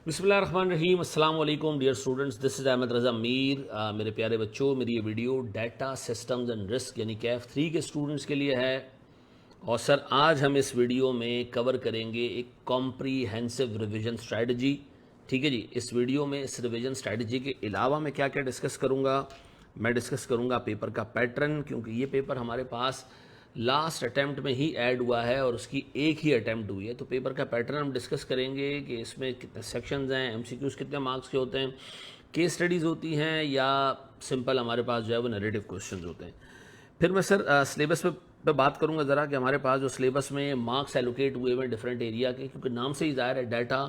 बिस्मिल्लाहिर्रहमानिर्रहीम अस्सलाम वालेकुम dear students, this is Ahmed Raza Mir. मेरे प्यारे बच्चों, मेरी ये video data systems and risk यानी कैफ 3 के स्टूडेंट्स के लिए है। और सर आज हम इस वीडियो में कवर करेंगे एक कॉम्प्रीहेंसिव रिवीजन स्ट्रेटजी। ठीक है जी। इस वीडियो में इस रिवीजन स्ट्रेटजी के अलावा मैं क्या क्या डिस्कस करूँगा, मैं डिस्कस करूँगा पेपर का पैटर्न, क्योंकि ये पेपर हमारे पास लास्ट अटैम्प्ट में ही ऐड हुआ है और उसकी एक ही अटैम्प्ट हुई है। तो पेपर का पैटर्न हम डिस्कस करेंगे कि इसमें कितने सेक्शंस हैं, एमसीक्यूज़ कितने मार्क्स के होते हैं, केस स्टडीज़ होती हैं या सिंपल हमारे पास जो है वो नैरेटिव क्वेश्चंस होते हैं। फिर मैं सर सिलेबस पे बात करूंगा ज़रा कि हमारे पास जो सिलेबस में मार्क्स एलोकेट हुए हुए डिफरेंट एरिया के, क्योंकि नाम से ही ज़ाहिर है data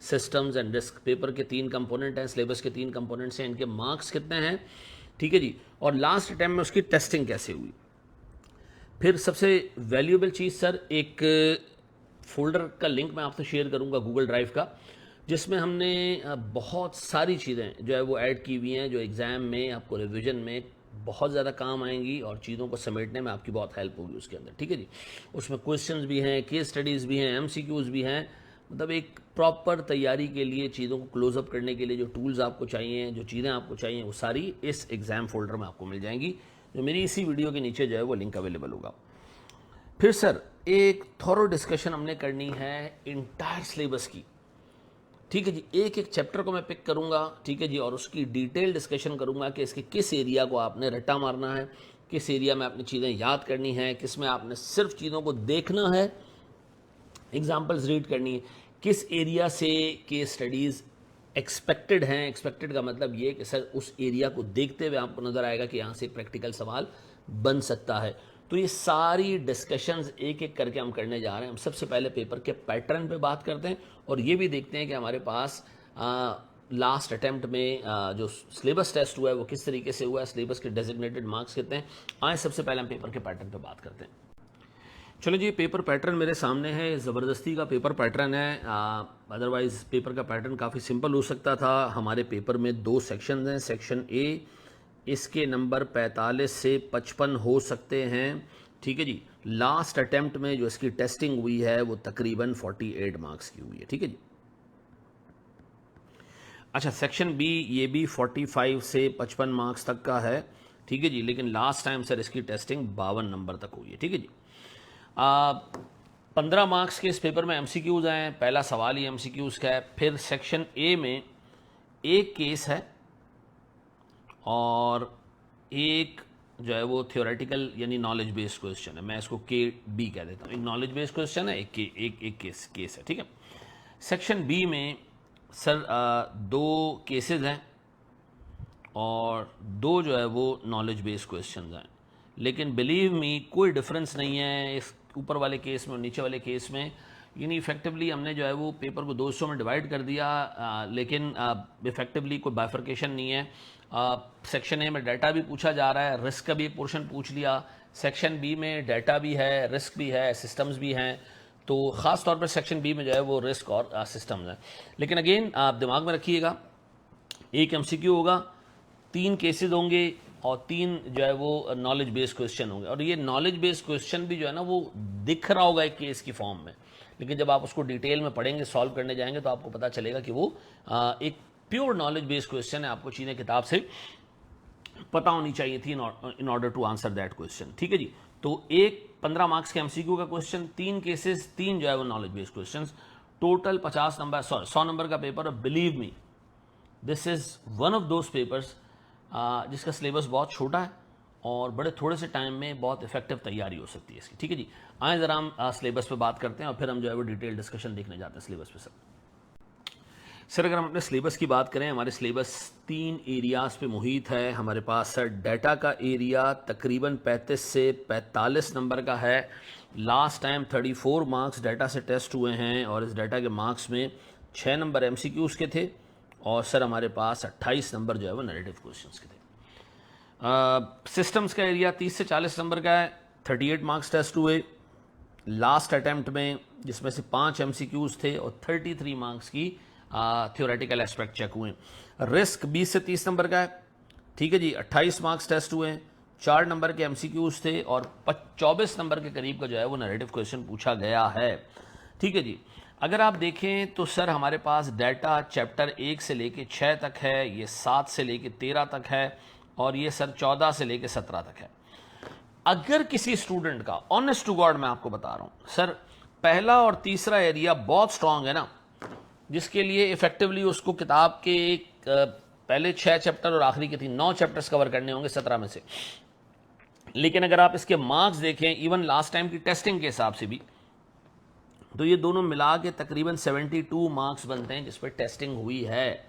systems and risk. Paper के 3 कंपोनेंट हैं, सिलेबस के 3 कंपोनेंट्स हैं, इनके मार्क्स कितने हैं, ठीक है जी, और लास्ट अटैम्प्ट में उसकी टेस्टिंग कैसे हुई। फिर सबसे वैल्यूएबल चीज़ सर, एक फोल्डर का लिंक मैं आपसे शेयर करूंगा गूगल ड्राइव का, जिसमें हमने बहुत सारी चीज़ें जो है वो ऐड की हुई हैं जो एग्ज़ाम में आपको रिवीजन में बहुत ज़्यादा काम आएंगी और चीज़ों को समेटने में आपकी बहुत हेल्प होगी उसके अंदर। ठीक है जी। उसमें क्वेश्चंस भी हैं, केस स्टडीज़ भी हैं, एमसीक्यूज़ भी हैं। मतलब एक प्रॉपर तैयारी के लिए, चीज़ों को क्लोजअप करने के लिए जो टूल्स आपको चाहिए, जो चीज़ें आपको चाहिए, वो सारी इस एग्ज़ाम फोल्डर में आपको मिल जाएंगी, जो मेरी इसी वीडियो के नीचे जो है वो लिंक अवेलेबल होगा। फिर सर एक थॉरो डिस्कशन हमने करनी है इंटायर सिलेबस की। ठीक है जी। एक एक चैप्टर को मैं पिक करूंगा, ठीक है जी, और उसकी डिटेल डिस्कशन करूंगा कि इसके किस एरिया को आपने रट्टा मारना है, किस एरिया में अपनी चीज़ें याद करनी है, किस में आपने सिर्फ चीज़ों को देखना है, एग्जाम्पल्स रीड करनी है, किस एरिया से केस स्टडीज़ एक्सपेक्टेड हैं। एक्सपेक्टेड का मतलब ये कि सर उस एरिया को देखते हुए आपको नज़र आएगा कि यहाँ से एक प्रैक्टिकल सवाल बन सकता है। तो ये सारी डिस्कशंस एक एक करके हम करने जा रहे हैं। हम सबसे पहले पेपर के पैटर्न पे बात करते हैं और ये भी देखते हैं कि हमारे पास लास्ट अटेम्प्ट में जो सिलेबस टेस्ट हुआ है वो किस तरीके से हुआ है, सिलेबस के डेजिग्नेटेड मार्क्स कितने हैं। आए सबसे पहले हम पेपर के पैटर्न पे बात करते हैं। चलो जी, पेपर पैटर्न मेरे सामने है। ज़बरदस्ती का पेपर पैटर्न है, अदरवाइज़ पेपर का पैटर्न काफ़ी सिंपल हो सकता था। हमारे पेपर में 2 सेक्शन हैं। सेक्शन ए, इसके नंबर 45 से 55 हो सकते हैं। ठीक है जी। लास्ट अटेम्प्ट में जो इसकी टेस्टिंग हुई है वो तकरीबन 48 मार्क्स की हुई है। ठीक है जी। अच्छा, सेक्शन बी, ये भी 45 से 55 मार्क्स तक का है। ठीक है जी। लेकिन लास्ट टाइम सर इसकी टेस्टिंग 52 नंबर तक हुई है। ठीक है जी। 15 मार्क्स के इस पेपर में एमसीक्यूज़ हैं। पहला सवाल ही एमसीक्यूज़ का है। फिर सेक्शन ए में एक केस है और एक जो है वो थियोरेटिकल यानी नॉलेज बेस्ड क्वेश्चन है। मैं इसको के बी कह देता हूँ। एक नॉलेज बेस्ड क्वेश्चन है, एक केस है। ठीक है। सेक्शन बी में सर 2 केसेस हैं और 2 जो है वो नॉलेज बेस्ड क्वेश्चन हैं। लेकिन बिलीव मी कोई डिफरेंस नहीं है इस ऊपर वाले केस में और नीचे वाले केस में। यानी इफेक्टिवली हमने जो है वो पेपर को 2 हिस्सों में डिवाइड कर दिया, लेकिन इफेक्टिवली कोई बाइफर्केशन नहीं है। सेक्शन ए में डाटा भी पूछा जा रहा है, रिस्क का भी एक पोर्शन पूछ लिया। सेक्शन बी में डाटा भी है, रिस्क भी है, सिस्टम्स भी हैं। तो ख़ास तौर पर सेक्शन बी में जो है वो रिस्क और सिस्टम्स हैं। लेकिन अगेन आप दिमाग में रखिएगा, एक एमसीक्यू होगा, 3 केसेस होंगे और 3 जो है वो नॉलेज बेस्ड क्वेश्चन होंगे। और ये नॉलेज बेस्ड क्वेश्चन भी जो है ना वो दिख रहा होगा एक केस की फॉर्म में, लेकिन जब आप उसको डिटेल में पढ़ेंगे, सॉल्व करने जाएंगे, तो आपको पता चलेगा कि वो एक प्योर नॉलेज बेस्ड क्वेश्चन है। आपको चीज़ें किताब से पता होनी चाहिए थी in order to answer that question. ठीक है जी। तो एक 15 मार्क्स के एमसीक्यू का क्वेश्चन, 3 केसेस, 3 जो है वो knowledge based question, total 50 number, 100 number का paper. Believe me this is one of those papers जिसका सिलेबस बहुत छोटा है और बड़े थोड़े से टाइम में बहुत इफेक्टिव तैयारी हो सकती है इसकी। ठीक है जी। आए ज़रा हम सिलेबस पे बात करते हैं और फिर हम जो है वो डिटेल डिस्कशन देखने जाते हैं सिलेबस पे। सर अगर हम अपने सिलेबस की बात करें, हमारे सिलेबस 3 एरियाज़ पे मुहित है। हमारे पास सर डाटा का एरिया तकरीबन 35 से 45 नंबर का है। लास्ट टाइम 34 मार्क्स डाटा से टेस्ट हुए हैं और इस डाटा के मार्क्स में 6 नंबर एमसीक्यूज़ के थे और सर हमारे पास 28 नंबर जो है वो नैरेटिव क्वेश्चंस के थे। सिस्टम्स का एरिया 30 से 40 नंबर का है। 38 मार्क्स टेस्ट हुए लास्ट अटैम्प्ट में, जिसमें से 5 एमसीक्यूज़ थे और 33 मार्क्स की थ्योरेटिकल एस्पेक्ट चेक हुए। रिस्क 20 से 30 नंबर का है। ठीक है जी। 28 मार्क्स टेस्ट हुए, 4 नंबर के एमसीक्यूज़ थे और 24 नंबर के करीब का जो है वो नैरेटिव क्वेश्चन पूछा गया है। ठीक है जी। अगर आप देखें तो सर हमारे पास डाटा चैप्टर 1 से लेके 6 तक है, ये 7 से लेके 13 तक है, और ये सर 14 से लेके 17 तक है। अगर किसी स्टूडेंट का, ऑनेस्ट टू गॉड मैं आपको बता रहा हूं सर, पहला और तीसरा एरिया बहुत स्ट्रांग है ना, जिसके लिए इफेक्टिवली उसको किताब के पहले 6 चैप्टर और आखिरी के 9 चैप्टर्स कवर करने होंगे 17 में से। लेकिन अगर आप इसके मार्क्स देखें इवन लास्ट टाइम की टेस्टिंग के हिसाब से भी, तो ये दोनों मिला के तकरीबन 72 मार्क्स बनते हैं जिस पर टेस्टिंग हुई है।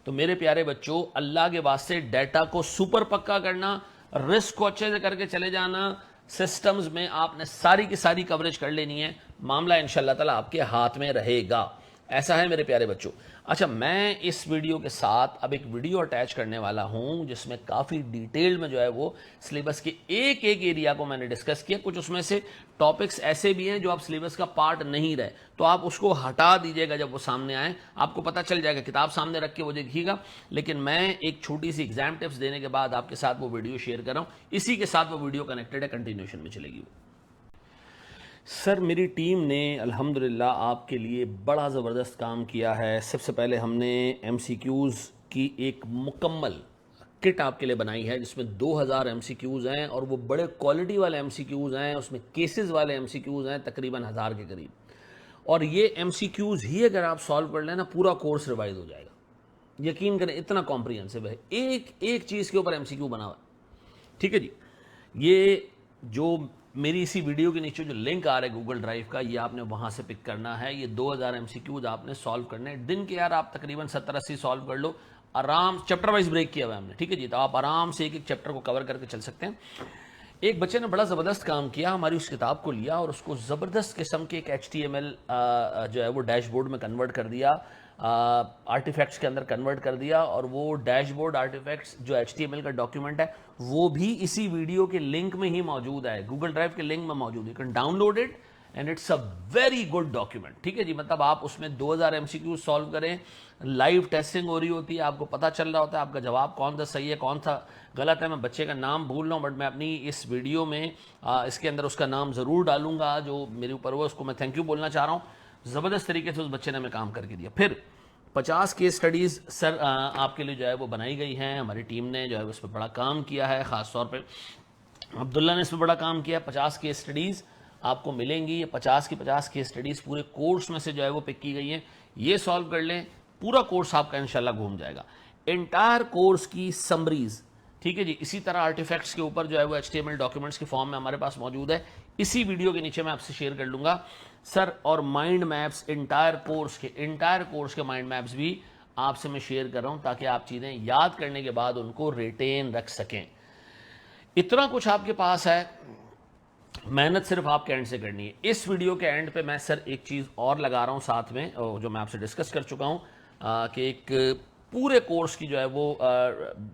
तो मेरे प्यारे बच्चों, अल्लाह के वास्ते डाटा को सुपर पक्का करना, रिस्क को अच्छे से करके चले जाना, सिस्टम्स में आपने सारी की सारी कवरेज कर लेनी है, मामला इंशाल्लाह ताला आपके हाथ में रहेगा। ऐसा है मेरे प्यारे बच्चों। अच्छा, मैं इस वीडियो के साथ अब एक वीडियो अटैच करने वाला हूं जिसमें काफ़ी डिटेल में जो है वो सिलेबस के एक एक एरिया को मैंने डिस्कस किया। कुछ उसमें से टॉपिक्स ऐसे भी हैं जो आप सिलेबस का पार्ट नहीं रहे, तो आप उसको हटा दीजिएगा जब वो सामने आए, आपको पता चल जाएगा। किताब सामने रख के वो देखिएगा, लेकिन मैं एक छोटी सी एग्जाम टिप्स देने के बाद आपके साथ वो वीडियो शेयर कर रहा हूँ। इसी के साथ वो वीडियो कनेक्टेड है, कंटिन्यूशन में चलेगी। सर मेरी टीम ने अल्हम्दुलिल्लाह आपके लिए बड़ा ज़बरदस्त काम किया है। सबसे पहले हमने MCQs की एक मुकम्मल किट आपके लिए बनाई है जिसमें 2000 MCQs हैं, और वो बड़े क्वालिटी वाले MCQs हैं, उसमें केसेस वाले MCQs हैं तकरीबन 1000 के करीब। और ये MCQs ही अगर आप सॉल्व कर लें ना, पूरा कोर्स रिवाइज हो जाएगा। यकीन करें, इतना कॉम्प्रिहेंसिव है, एक एक चीज़ के ऊपर MCQ बना हुआ है। ठीक है जी, ये जो मेरी इसी वीडियो के नीचे जो लिंक आ रहा है गूगल ड्राइव का, ये आपने वहां से पिक करना है। ये 2000 MCQs आपने सॉल्व करने हैं दिन के। यार आप तकरीबन 70-80 सॉल्व कर लो आराम, चैप्टर वाइज ब्रेक किया हुआ है हमने। ठीक है जी, तो आप आराम से एक एक चैप्टर को कवर करके चल सकते हैं। एक बच्चे ने बड़ा ज़बरदस्त काम किया, हमारी उस किताब को लिया और उसको ज़बरदस्त किस्म के एक HTML जो है वो डैशबोर्ड में कन्वर्ट कर दिया, आर्टिफैक्ट्स के अंदर कन्वर्ट कर दिया, और वो डैशबोर्ड आर्टिफैक्ट्स जो HTML का डॉक्यूमेंट है वो भी इसी वीडियो के लिंक में ही मौजूद है, गूगल ड्राइव के लिंक में मौजूद है। You can download it and it's a very good document. ठीक है जी, मतलब आप उसमें 2000 MCQ सॉल्व करें, लाइव टेस्टिंग हो रही होती है, आपको पता चल रहा होता है आपका जवाब कौन सा सही है कौन सा गलत है। मैं बच्चे का नाम भूल रहा हूँ, बट मैं अपनी इस वीडियो में इसके अंदर उसका नाम ज़रूर डालूंगा जो मेरे ऊपर हुआ, उसको मैं थैंक यू बोलना चाह रहा हूँ। ज़बरदस्त तरीके से उस बच्चे ने हमें काम करके दिया। फिर 50 केस स्टडीज़ सर आपके लिए जो है वो बनाई गई हैं, हमारी टीम ने जो है उस पर बड़ा काम किया है, ख़ास तौर पे अब्दुल्ला ने इस पर बड़ा काम किया। 50 केस स्टडीज़ आपको मिलेंगी, ये 50 की 50 केस स्टडीज़ पूरे कोर्स में से जो है वो पिक की गई हैं। ये सॉल्व कर लें, पूरा कोर्स आपका इंशाल्लाह घूम जाएगा। एंटायर कोर्स की समरीज, ठीक है जी, इसी तरह आर्टिफैक्ट्स के ऊपर जो है वो HTML डॉक्यूमेंट्स के फॉर्म में हमारे पास मौजूद है, इसी वीडियो के नीचे मैं आपसे शेयर कर लूँगा सर। और माइंड मैप्स एंटायर कोर्स के माइंड मैप्स भी आपसे मैं शेयर कर रहा हूँ ताकि आप चीज़ें याद करने के बाद उनको रिटेन रख सकें। इतना कुछ आपके पास है, मेहनत सिर्फ आपके एंड से करनी है। इस वीडियो के एंड पे मैं सर एक चीज़ और लगा रहा हूँ साथ में, जो मैं आपसे डिस्कस कर चुका हूँ कि एक पूरे कोर्स की जो है वो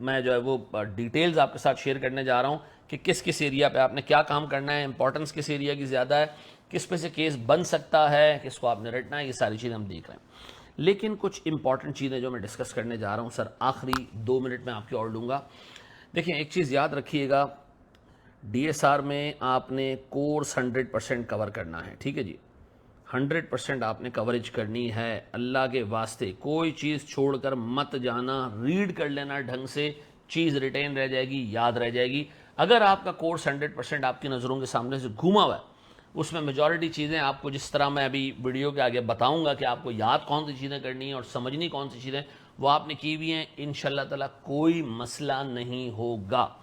मैं जो है वो डिटेल्स आपके साथ शेयर करने जा रहा हूँ कि किस किस एरिया पे आपने क्या काम करना है, इंपॉर्टेंस किस एरिया की ज़्यादा है, किस पे से केस बन सकता है, किसको आपने रटना है, ये सारी चीज़ें हम देख रहे हैं। लेकिन कुछ इंपॉर्टेंट चीज़ें जो मैं डिस्कस करने जा रहा हूँ सर, आखिरी 2 मिनट में आपकी और लूँगा। देखिए, एक चीज़ याद रखिएगा, DSR में आपने कोर्स 100% कवर करना है। ठीक है जी, 100% आपने कवरेज करनी है। अल्लाह के वास्ते कोई चीज़ छोड़कर मत जाना, रीड कर लेना ढंग से, चीज़ रिटेन रह जाएगी, याद रह जाएगी। अगर आपका कोर्स 100% आपकी नज़रों के सामने से घूमा हुआ है, उसमें मेजॉरिटी चीज़ें आपको, जिस तरह मैं अभी वीडियो के आगे बताऊंगा कि आपको याद कौन सी चीज़ें करनी है और समझनी कौन सी चीज़ें, वो आपने की हुई हैं, इंशाल्लाह ताला कोई मसला नहीं होगा।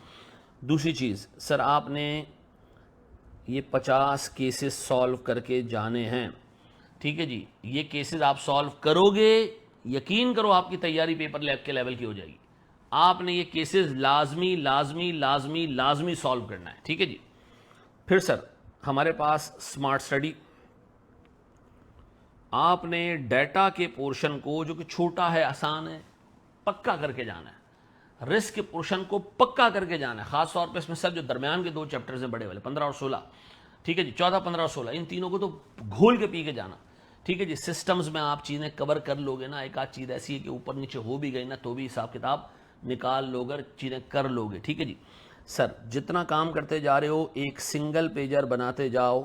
दूसरी चीज़ सर, आपने ये 50 केसेस सॉल्व करके जाने हैं। ठीक है जी, ये केसेस आप सॉल्व करोगे, यकीन करो आपकी तैयारी पेपर लैब के लेवल की हो जाएगी। आपने ये केसेस लाजमी लाजमी लाजमी लाजमी सॉल्व करना है। ठीक है जी। फिर सर, हमारे पास स्मार्ट स्टडी, आपने डाटा के पोर्शन को, जो कि छोटा है, आसान है, पक्का करके जाना है। रिस्क के पोर्शन को पक्का करके जाना है, खास तौर पे इसमें सर जो दरमियान के 2 चैप्टर्स हैं बड़े वाले, 15 और 16। ठीक है जी, 14, 15 और 16, इन तीनों को तो घोल के पी के जाना। ठीक है जी, सिस्टम्स में आप चीज़ें कवर कर लोगे ना, एक आध चीज़ ऐसी है कि ऊपर नीचे हो भी गई ना तो भी हिसाब किताब निकाल लोगे, चीज़ें कर लोगे। ठीक है जी सर, जितना काम करते जा रहे हो एक सिंगल पेजर बनाते जाओ,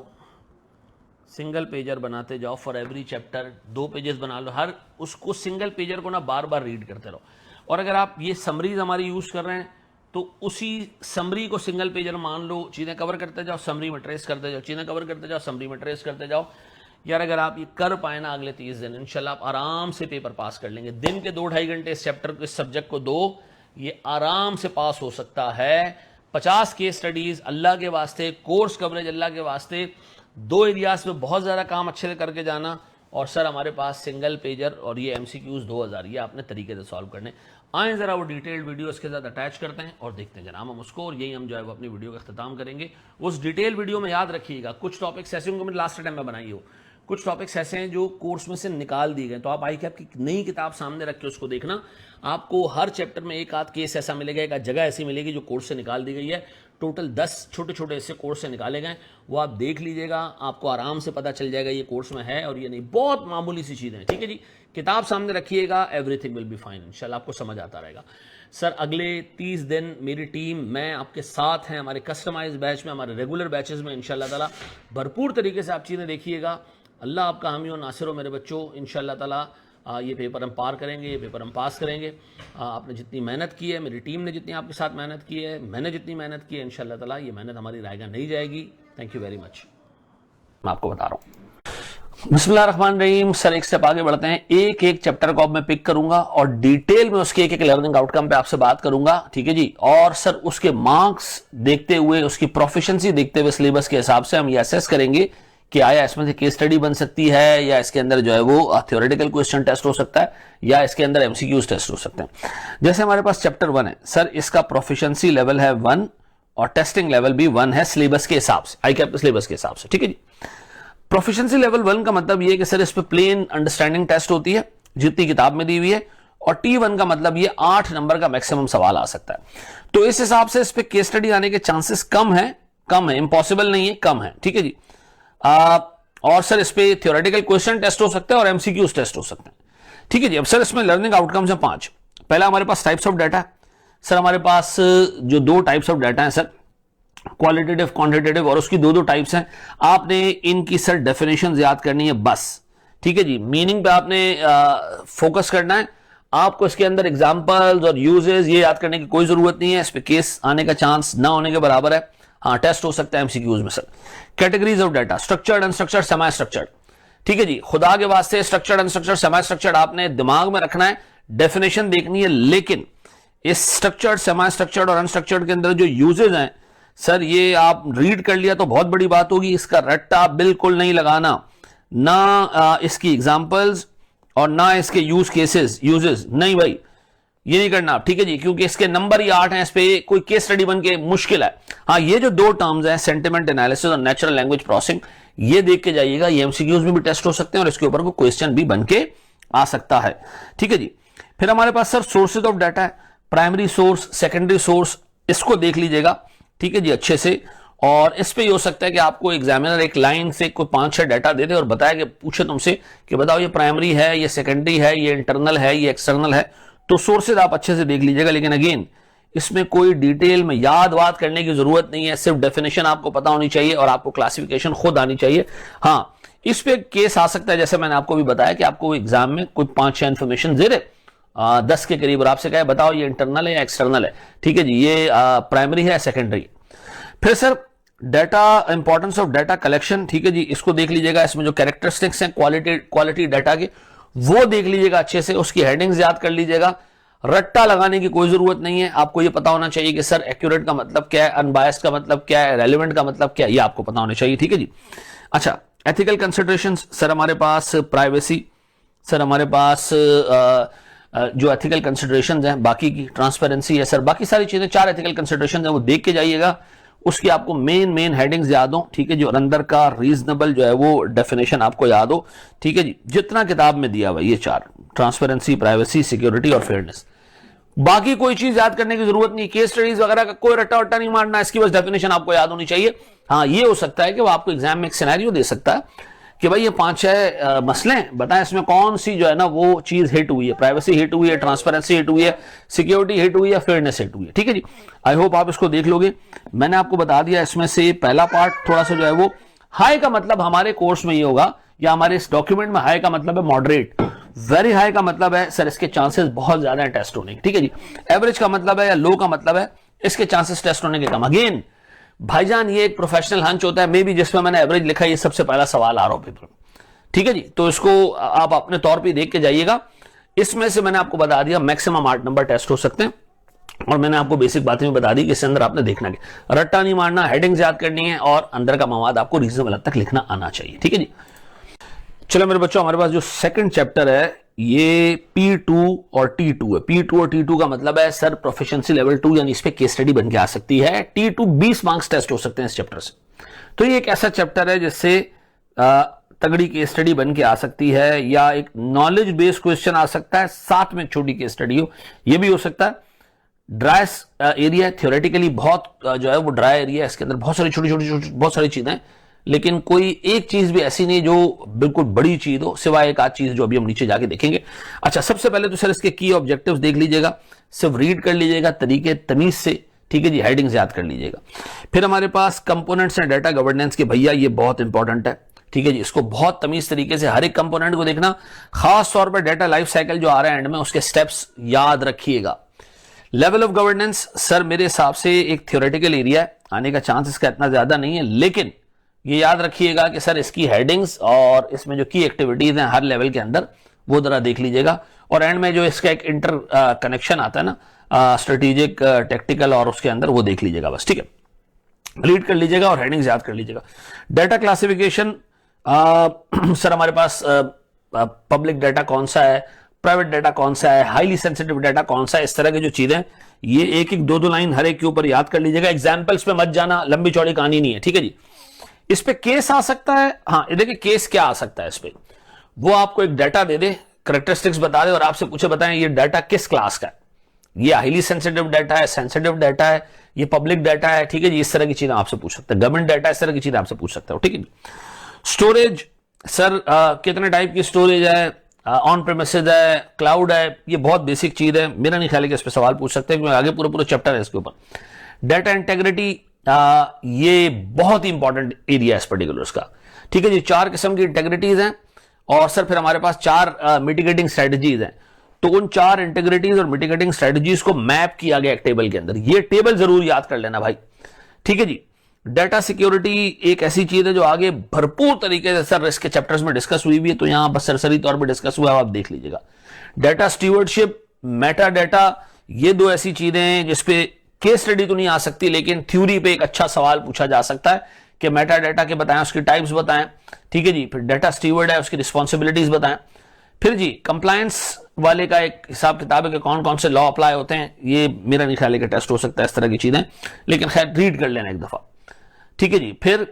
सिंगल पेजर बनाते जाओ फॉर एवरी चैप्टर, 2 पेजेस बना लो, हर उसको सिंगल पेजर को ना बार बार रीड करते रहो। और अगर आप ये समरीज हमारी यूज़ कर रहे हैं तो उसी समरी को सिंगल पेजर मान लो, चीज़ें कवर करते जाओ, समरी में ट्रेस करते जाओ, चीज़ें कवर करते जाओ, समरी में ट्रेस करते जाओ। यार अगर आप ये कर पाए ना अगले 30 दिन, इंशाल्लाह आप आराम से पेपर पास कर लेंगे। दिन के 2-2.5 घंटे इस चैप्टर को, इस सब्जेक्ट को दो, ये आराम से पास हो सकता है। 50 केस स्टडीज अल्लाह के वास्ते, कोर्स कवरेज अल्लाह के वास्ते, 2 एरियाज में बहुत ज़्यादा काम अच्छे से करके जाना। और सर हमारे पास सिंगल पेजर और ये MCQs 2000, ये आपने तरीके से सॉल्व करने। आए ज़रा वो डिटेल्ड वीडियो इसके साथ अटैच करते हैं और देखते हैं जनाब हम उसको, और यही हम जो है वो अपनी वीडियो का अख्ताम करेंगे। उस डिटेल वीडियो में याद रखिएगा कुछ टॉपिक्स ऐसे होंगे, मैंने लास्ट टाइम में बनाई हो, कुछ टॉपिक्स ऐसे हैं जो कोर्स में से निकाल दिए गए, तो आप ICAP की नई किताब सामने रख के उसको देखना। आपको हर चैप्टर में एक आध केस ऐसा मिलेगा, एक आध जगह ऐसी मिलेगी जो कोर्स से निकाल दी गई है। टोटल 10 छोटे छोटे ऐसे कोर्स से निकाले गए, वो आप देख लीजिएगा, आपको आराम से पता चल जाएगा ये कोर्स में है और ये नहीं। बहुत मामूली सी चीज़ें हैं, ठीक है जी। किताब सामने रखिएगा, एवरीथिंग विल बी फाइन, इंशाल्लाह आपको समझ आता रहेगा। सर अगले 30 दिन मेरी टीम, मैं आपके साथ हैं, हमारे कस्टमाइज बैच में, हमारे रेगुलर बैचेस में इंशाल्लाह ताला भरपूर तरीके से आप चीज़ें देखिएगा। अल्लाह आपका हामी और नासिर हो मेरे बच्चों, इंशाल्लाह ताला ये पेपर हम पार करेंगे, ये पेपर हम पास करेंगे। आपने जितनी मेहनत की है, मेरी टीम ने जितनी आपके साथ मेहनत की है, मैंने जितनी मेहनत की है, इंशाल्लाह ताला ये मेहनत हमारी रायगा नहीं जाएगी। Thank you very much. मैं आपको बता रहा हूँ, बिस्मिल्लाहिर्रहमानिर्रहीम। सर एक स्टेप आगे बढ़ते हैं, एक एक चैप्टर को अब मैं पिक करूंगा और डिटेल में उसके एक एक लर्निंग आउटकम पे आपसे बात करूंगा, ठीक है जी। और सर उसके मार्क्स देखते हुए, उसकी प्रोफिशिएंसी देखते हुए, सिलेबस के हिसाब से हम ये असेस करेंगे कि आया इसमें से केस स्टडी बन सकती है, या इसके अंदर जो है वो थ्योरेटिकल क्वेश्चन टेस्ट हो सकता है, या इसके अंदर MCQs टेस्ट हो सकते हैं। जैसे हमारे पास चैप्टर 1 है सर, इसका प्रोफिशिएंसी लेवल है 1 और टेस्टिंग लेवल भी 1 है सिलेबस के हिसाब से, ICAP सिलेबस के हिसाब से, ठीक है जी। प्रोफिशिएंसी लेवल 1 का मतलब ये है कि सर इस पे प्लेन अंडरस्टैंडिंग टेस्ट होती है जितनी किताब में दी हुई है, और T1 का मतलब ये 8 नंबर का मैक्सिमम सवाल आ सकता है। तो इस हिसाब से इस पे केस स्टडी आने के चांसेस कम है, इंपॉसिबल नहीं है, कम है, ठीक है जी। और सर इस पे थ्योरेटिकल क्वेश्चन टेस्ट हो सकता है और MCQs टेस्ट हो सकते हैं, ठीक है जी। अब सर इसमें लर्निंग आउटकम्स हैं 5। पहला हमारे पास टाइप्स ऑफ डाटा है। सर हमारे पास जो 2 टाइप्स ऑफ डाटा है सर, क्वालिटेटिव, क्वांटिटेटिव, और उसकी 2 टाइप्स हैं। आपने इनकी सर डेफिनेशन याद करनी है बस, ठीक है जी। मीनिंग पे आपने फोकस करना है। आपको इसके अंदर एग्जांपल्स और यूजेस ये याद करने की कोई जरूरत नहीं है, इस पे केस आने का चांस ना होने के बराबर है। हाँ टेस्ट हो सकता है MCQs में sir. Categories of data, structured, unstructured, semi structured, ठीक है जी। खुदा के वास्ते स्ट्रक्चर्ड, अनस्ट्रक्चर्ड, सेमी स्ट्रक्चर्ड आपने दिमाग में रखना है, डेफिनेशन देखनी है, लेकिन इस स्ट्रक्चर्ड, सेमी स्ट्रक्चर्ड और अनस्ट्रक्चर्ड के अंदर जो यूजेज हैं सर, ये आप रीड कर लिया तो बहुत बड़ी बात होगी, इसका रट्टा बिल्कुल नहीं लगाना, ना इसकी एग्जांपल्स और ना इसके यूज केसेस, यूजेस नहीं भाई, ये नहीं करना, ठीक है जी, क्योंकि इसके नंबर ही 8 हैं, इस पे कोई केस स्टडी बन के मुश्किल है। हाँ ये जो 2 टर्म्स हैं, सेंटिमेंट एनालिसिस और नेचुरल लैंग्वेज प्रोसेसिंग, ये देख के जाइएगा, ये MCQs में भी टेस्ट हो सकते हैं और इसके ऊपर कोई क्वेश्चन भी बन के आ सकता है, ठीक है जी। फिर हमारे पास सर सोर्सेज ऑफ डाटा है, प्राइमरी सोर्स, सेकेंडरी सोर्स, इसको देख लीजिएगा, ठीक है जी, अच्छे से। और इस पे ये हो सकता है कि आपको एग्जामिनर एक लाइन से कोई 5-6 डाटा दे दे और बताया कि पूछे तुमसे कि बताओ ये प्राइमरी है, ये सेकेंडरी है, ये इंटरनल है, ये एक्सटर्नल है, तो सोर्सेज आप अच्छे से देख लीजिएगा। लेकिन अगेन इसमें कोई डिटेल में याद वाद करने की जरूरत नहीं है, सिर्फ डेफिनेशन आपको पता होनी चाहिए और आपको क्लासिफिकेशन खुद आनी चाहिए। हाँ इस पे केस आ सकता है, जैसे मैंने आपको भी बताया कि आपको एग्जाम में कोई 5-6 इंफॉर्मेशन दे रहे 10 के करीब और आपसे कहे बताओ ये इंटरनल है या एक्सटर्नल है, ठीक है जी, ये प्राइमरी है सेकेंडरी। फिर sir data, importance of data collection, ठीक है जी, इसको देख लीजिएगा। इसमें जो कैरेक्टरिस्टिक्स हैं क्वालिटी डाटा के, वो देख लीजिएगा अच्छे से, उसकी हेडिंग्स याद कर लीजिएगा। रट्टा लगाने की कोई जरूरत नहीं है, आपको ये पता होना चाहिए कि सर एक्यूरेट का मतलब क्या है, अनबायस्ड का मतलब क्या है, रेलेवेंट का मतलब क्या है, ये आपको पता होना चाहिए, ठीक है जी। अच्छा एथिकल कंसिडरेशंस, सर हमारे पास प्राइवेसी, सर हमारे पास जो एथिकल कंसिडरेशंस हैं, बाकी की ट्रांसपेरेंसी है सर, बाकी सारी चीजें 4 एथिकल कंसिडरेशंस हैं, वो देख के जाइएगा। उसकी आपको मेन हेडिंग्स याद हो, ठीक है जी, और अंदर का रीजनेबल जो है वो डेफिनेशन आपको याद हो, ठीक है जी, जितना किताब में दिया हुआ ये 4, ट्रांसपेरेंसी, प्राइवेसी, सिक्योरिटी और फेयरनेस। बाकी कोई चीज याद करने की जरूरत नहीं, केस स्टडीज वगैरह का कोई रट्टा वट्टा नहीं मारना, इसकी बस डेफिनेशन आपको याद होनी चाहिए। हाँ ये हो सकता है कि वो आपको एग्जाम में एक सिनेरियो दे सकता है कि भाई ये 5-6 मसले हैं, बताएं इसमें कौन सी जो है ना वो चीज हिट हुई है, प्राइवेसी हिट हुई है, ट्रांसपेरेंसी हिट हुई है, सिक्योरिटी हिट हुई है, फेयरनेस हिट हुई है, ठीक है जी। आई होप आप इसको देख लोगे। मैंने आपको बता दिया इसमें से पहला पार्ट थोड़ा सा जो है वो हाई का मतलब हमारे कोर्स में ये होगा या हमारे इस डॉक्यूमेंट में हाई का मतलब है मॉडरेट, वेरी हाई का मतलब है सर इसके चांसेस बहुत ज्यादा है टेस्ट होने के, ठीक है जी। एवरेज का मतलब है या लो का मतलब है इसके चांसेस टेस्ट होने के कम। अगेन भाईजान ये एक प्रोफेशनल हंच होता है, मे बी जिसमें मैंने एवरेज लिखा है ये सबसे पहला सवाल आ रहा हो पेपर में, ठीक है जी। तो इसको आप अपने तौर पे देख के जाइएगा। इसमें से मैंने आपको बता दिया मैक्सिमम 8 नंबर टेस्ट हो सकते हैं और मैंने आपको बेसिक बातें भी बता दी कि इसके अंदर आपने देखना है, रट्टा नहीं मारना, हेडिंग्स याद करनी है और अंदर का मवाद आपको रीजनेबल हद तक लिखना आना चाहिए, ठीक है जी। चलो मेरे बच्चों, हमारे पास जो सेकंड चैप्टर है ये P2 और T2 है। P2 और T2 का मतलब है सर प्रोफिशिएंसी लेवल 2, यानी इस पे केस स्टडी बन के आ सकती है। T2 20 मार्क्स टेस्ट हो सकते हैं इस चैप्टर से। तो ये एक ऐसा चैप्टर है जिससे तगड़ी केस स्टडी बन के आ सकती है, या एक नॉलेज बेस्ड क्वेश्चन आ सकता है, साथ में छोटी केस स्टडी हो, ये भी हो सकता है। ड्राई एरिया थ्योरेटिकली बहुत जो है वो ड्राई एरिया है, इसके अंदर बहुत सारी छोटी छोटी बहुत सारी चीजें, लेकिन कोई एक चीज भी ऐसी नहीं जो बिल्कुल बड़ी चीज हो, सिवाय एक आध चीज जो अभी हम नीचे जाके देखेंगे। अच्छा, सबसे पहले तो सर इसके की ऑब्जेक्टिव्स देख लीजिएगा, सिर्फ रीड कर लीजिएगा तरीके तमीज से, ठीक है जी। हेडिंग्स याद कर लीजिएगा। फिर हमारे पास कंपोनेंट्स एंड डाटा गवर्नेंस के, भैया ये बहुत इंपॉर्टेंट है, ठीक है जी। इसको बहुत तमीज तरीके से हर एक कंपोनेंट को देखना, खास तौर पर डाटा लाइफ साइकिल जो आ रहा है एंड में, उसके स्टेप्स याद रखिएगा। लेवल ऑफ गवर्नेंस सर मेरे हिसाब से एक थ्योरेटिकल एरिया है, आने का चांस इसका इतना ज्यादा नहीं है, लेकिन ये याद रखिएगा कि सर इसकी हेडिंग्स और इसमें जो की एक्टिविटीज हैं हर लेवल के अंदर, वो जरा देख लीजिएगा। और एंड में जो इसका एक इंटर कनेक्शन आता है ना, स्ट्रेटेजिक टेक्टिकल, और उसके अंदर वो देख लीजिएगा बस, ठीक है। रीड कर लीजिएगा और हेडिंग्स याद कर लीजिएगा। डाटा क्लासिफिकेशन सर हमारे पास पब्लिक डाटा कौन सा है, प्राइवेट डाटा कौन सा है, हाईली सेंसिटिव डाटा कौन सा है, इस तरह की जो चीजें, ये एक एक दो दो लाइन हर एक के ऊपर याद कर लीजिएगा। एग्जाम्पल्स पे मत जाना, लंबी चौड़ी कहानी नहीं है, ठीक है जी। इस पे केस आ सकता है, हाँ ये देखिए केस क्या आ सकता है इस पे, वो आपको एक डाटा दे दे, करेक्टरिस्टिक्स बता दे और आपसे पूछे बताएं ये डाटा किस क्लास का है, ये हाईली सेंसिटिव डाटा है, सेंसिटिव डाटा है, ये पब्लिक डाटा है, ठीक है जी। इस तरह की चीजें आपसे पूछ सकते हैं, गवर्नमेंट डाटा, इस तरह की चीजें आपसे पूछ सकते हो, ठीक है जी। स्टोरेज सर कितने टाइप की स्टोरेज है, ऑन प्रेमिसेस है, क्लाउड है, ये बहुत बेसिक चीज है, मेरा नहीं ख्याल है कि इस पे सवाल पूछ सकते हैं, क्योंकि आगे पूरा पूरा चैप्टर है इसके ऊपर। डाटा इंटेग्रिटी ये बहुत ही इंपॉर्टेंट एरिया है इस पर्टिकुलर का, ठीक है जी। 4 किस्म की इंटेग्रिटीज हैं और सर फिर हमारे पास 4 मिटिगेटिंग स्ट्रेटजीज हैं। तो उन 4 इंटीग्रिटीज और मिटिगेटिंग स्ट्रेटजीज को मैप किया गया एक टेबल के अंदर, ये टेबल जरूर याद कर लेना भाई, ठीक है जी। डाटा सिक्योरिटी एक ऐसी चीज है जो आगे भरपूर तरीके से सर रिस्क के चैप्टर्स में डिस्कस हुई भी है, तो यहां बस सरसरी तौर पर डिस्कस हुआ है, आप देख लीजिएगा। डाटा स्टीवर्डशिप, मेटा डाटा, ये 2 ऐसी चीजें हैं जिसपे केस स्टडी तो नहीं आ सकती, लेकिन थ्योरी पे एक अच्छा सवाल पूछा जा सकता है कि मेटा डाटा के बताएं, उसकी टाइप्स बताएं, ठीक है जी। फिर डाटा स्टीवर्ड है, उसकी रिस्पॉन्सिबिलिटीज बताएं। फिर जी कंप्लायंस वाले का एक हिसाब किताब है कि कौन कौन से लॉ अप्लाई होते हैं, ये मेरा नहीं ख्याल है कि टेस्ट हो सकता है, इस तरह की चीजें, लेकिन खैर रीड कर लेना एक दफा, ठीक है जी। फिर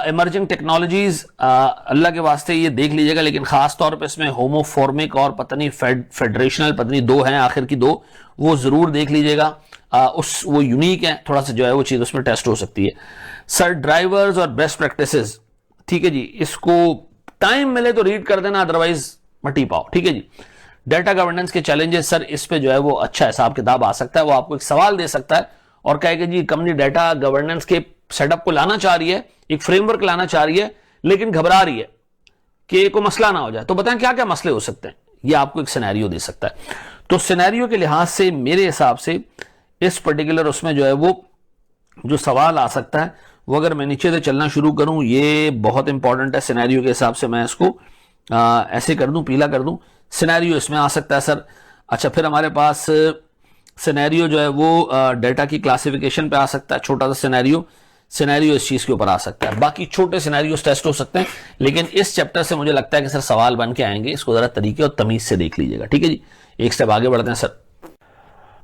इमर्जिंग टेक्नोलॉजीज, अल्लाह के वास्ते ये देख लीजिएगा, लेकिन खास तौर पे इसमें होमोफॉर्मिक और पता नहीं फेडरेशनल, पता नहीं 2 हैं आखिर की 2, वो जरूर देख लीजिएगा। वो यूनिक है थोड़ा सा, जो है वो चीज उसमें टेस्ट हो सकती है। सर ड्राइवर्स और बेस्ट प्रैक्टिसेस, ठीक है जी, इसको टाइम मिले तो रीड कर देना, अदरवाइज मटी पाओ, ठीक है जी। डाटा गवर्नेंस के चैलेंजेस, सर इस पे जो है वो अच्छा हिसाब किताब आ सकता है, वो आपको एक सवाल दे सकता है और कहेगा जी कंपनी डाटा गवर्नेंस के सेटअप को लाना चाह रही है, एक फ्रेमवर्क लाना चाह रही है, लेकिन घबरा रही है कि कोई मसला ना हो जाए, तो बताएं क्या क्या मसले हो सकते हैं, ये आपको एक सिनेरियो दे सकता है। तो सिनेरियो के लिहाज से मेरे हिसाब से इस पर्टिकुलर उसमें जो है वो जो सवाल आ सकता है, वो अगर मैं नीचे से चलना शुरू करूं, ये बहुत इंपॉर्टेंट है सिनेरियो के हिसाब से, मैं इसको ऐसे कर दूं, पीला कर दूं, सिनेरियो इसमें आ सकता है सर। अच्छा, फिर हमारे पास सिनेरियो जो है वो डाटा की क्लासिफिकेशन पे आ सकता है, छोटा सा सिनेरियो इस चीज के ऊपर आ सकता है। बाकी छोटे सिनेरियोस टेस्ट हो सकते हैं, लेकिन इस चैप्टर से मुझे लगता है कि सर सवाल बन के आएंगे, इसको जरा तरीके और तमीज से देख लीजिएगा, ठीक है जी। एक स्टेप आगे बढ़ते हैं सर।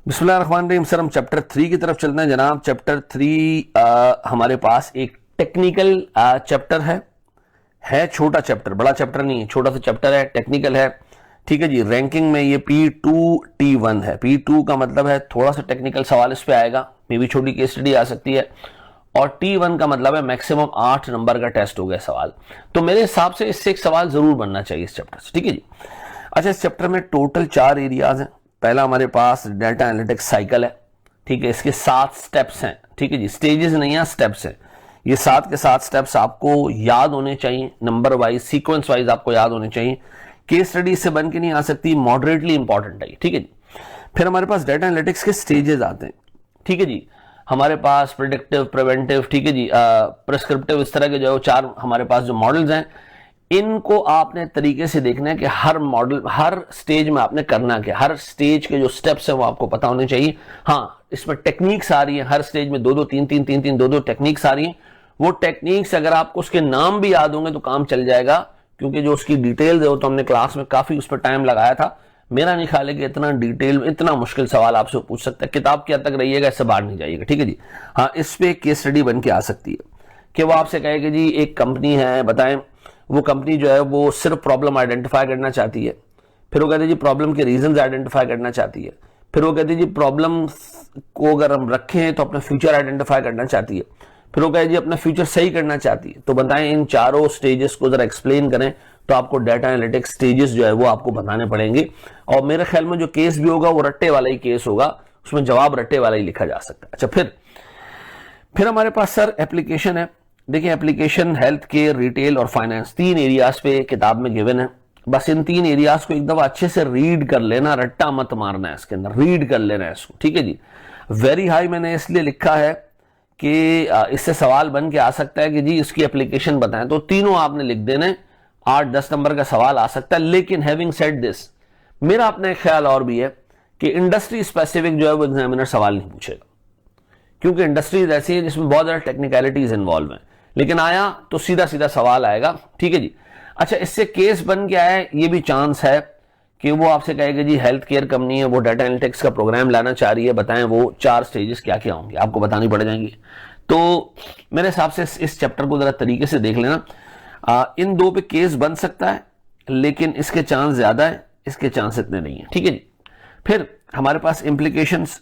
बिस्मिल्लाहिर्रहमानिर्रहीम। सर हम चैप्टर 3 की तरफ चलते हैं जनाब। चैप्टर 3 हमारे पास एक टेक्निकल चैप्टर है छोटा चैप्टर, बड़ा चैप्टर नहीं है, छोटा सा चैप्टर है, टेक्निकल है, ठीक है जी। रैंकिंग में ये P2 T1 है। P2 का मतलब है थोड़ा सा टेक्निकल सवाल इस पे आएगा, मे भी छोटी केस स्टडी आ सकती है, और T1 का मतलब है मैक्सिमम 8 नंबर का टेस्ट हो गया सवाल। तो मेरे हिसाब से इससे एक सवाल जरूर बनना चाहिए इस चैप्टर से, ठीक है जी। अच्छा, इस चैप्टर में टोटल 4 एरियाज हैं। पहला हमारे पास डाटा एनालिटिक्स साइकिल है, ठीक है, इसके 7 स्टेप्स हैं, ठीक है जी, स्टेजेस नहीं है, स्टेप्स हैं। ये 7 के 7 स्टेप्स आपको याद होने चाहिए, नंबर वाइज सीक्वेंस वाइज आपको याद होने चाहिए। केस स्टडी से बन के नहीं आ सकती, मॉडरेटली इंपॉर्टेंट है, ठीक है जी। फिर हमारे पास डेटा एनालिटिक्स के स्टेजेस आते हैं, ठीक है जी। हमारे पास प्रिडिक्टिव, प्रिवेंटिव, ठीक है जी, प्रिस्क्रिप्टिव, इस तरह के जो 4 हमारे पास जो मॉडल्स हैं, इनको आपने तरीके से देखना है कि हर मॉडल, हर स्टेज में आपने करना क्या, हर स्टेज के जो स्टेप्स हैं वो आपको पता होने चाहिए। हाँ, इसमें टेक्निक्स आ रही है, हर स्टेज में 2-2, 3-3, 3-3, 2-2 टेक्निक्स आ रही हैं। वो टेक्निक्स अगर आपको उसके नाम भी याद होंगे तो काम चल जाएगा, क्योंकि जो उसकी डिटेल्स है वो तो हमने क्लास में काफी उस पर टाइम लगाया था। मेरा नहीं ख्याल है कि इतना डिटेल, इतना मुश्किल सवाल आपसे पूछ सकता है। किताब के हद तक रहिएगा, इससे बाहर नहीं जाइएगा, ठीक है जी। हाँ, इस पे केस स्टडी बन के आ सकती है कि वो आपसे कहे कि जी एक कंपनी है, बताएं वो कंपनी जो है वो सिर्फ प्रॉब्लम आइडेंटिफाई करना चाहती है। फिर वो कहते हैं जी प्रॉब्लम के रीजंस आइडेंटिफाई करना चाहती है। फिर वो कहते हैं जी प्रॉब्लम को अगर हम रखें तो अपना फ्यूचर आइडेंटिफाई करना चाहती है। फिर वो कहे जी अपना फ्यूचर सही करना चाहती है। तो बताएं इन चारों स्टेजेस को जरा एक्सप्लेन करें, तो आपको डाटा एनालिटिक्स स्टेजेस जो है वो आपको बताने पड़ेंगे। और मेरे ख्याल में जो केस भी होगा वो रट्टे वाला ही केस होगा, उसमें जवाब रट्टे वाला ही लिखा जा सकता है। अच्छा, फिर हमारे पास सर एप्लीकेशन है। देखिए एप्लीकेशन हेल्थ केयर, रिटेल और फाइनेंस, 3 एरियाज पे किताब में गिवन है। बस इन 3 एरियाज को एक दफा अच्छे से रीड कर लेना, रट्टा मत मारना है इसके अंदर, रीड कर लेना है इसको, ठीक है जी। वेरी हाई मैंने इसलिए लिखा है कि इससे सवाल बन के आ सकता है कि जी इसकी एप्लीकेशन बताएं, तो तीनों आपने लिख देने, 8-10 नंबर का सवाल आ सकता है। लेकिन हैविंग सेड दिस, मेरा अपना एक ख्याल और भी है कि इंडस्ट्री स्पेसिफिक जो है वो एग्जामिनर सवाल नहीं पूछेगा, क्योंकि इंडस्ट्रीज ऐसी है जिसमें बहुत ज्यादा टेक्निकलिटीज इन्वॉल्व हैं। लेकिन आया तो सीधा सीधा सवाल आएगा, ठीक है जी। अच्छा, इससे केस बन के आया, ये भी चांस है कि वो आपसे कहेगा जी हेल्थ केयर कंपनी है, वो डाटा एनालिटिक्स का प्रोग्राम लाना चाह रही है, बताएं वो 4 स्टेजेस क्या क्या होंगे, आपको बतानी पड़ जाएंगी। तो मेरे हिसाब से इस चैप्टर को जरा तरीके से देख लेना। इन 2 पे केस बन सकता है, लेकिन इसके चांस ज्यादा है, इसके चांस इतने नहीं है, ठीक है जी। फिर हमारे पास इंप्लीकेशंस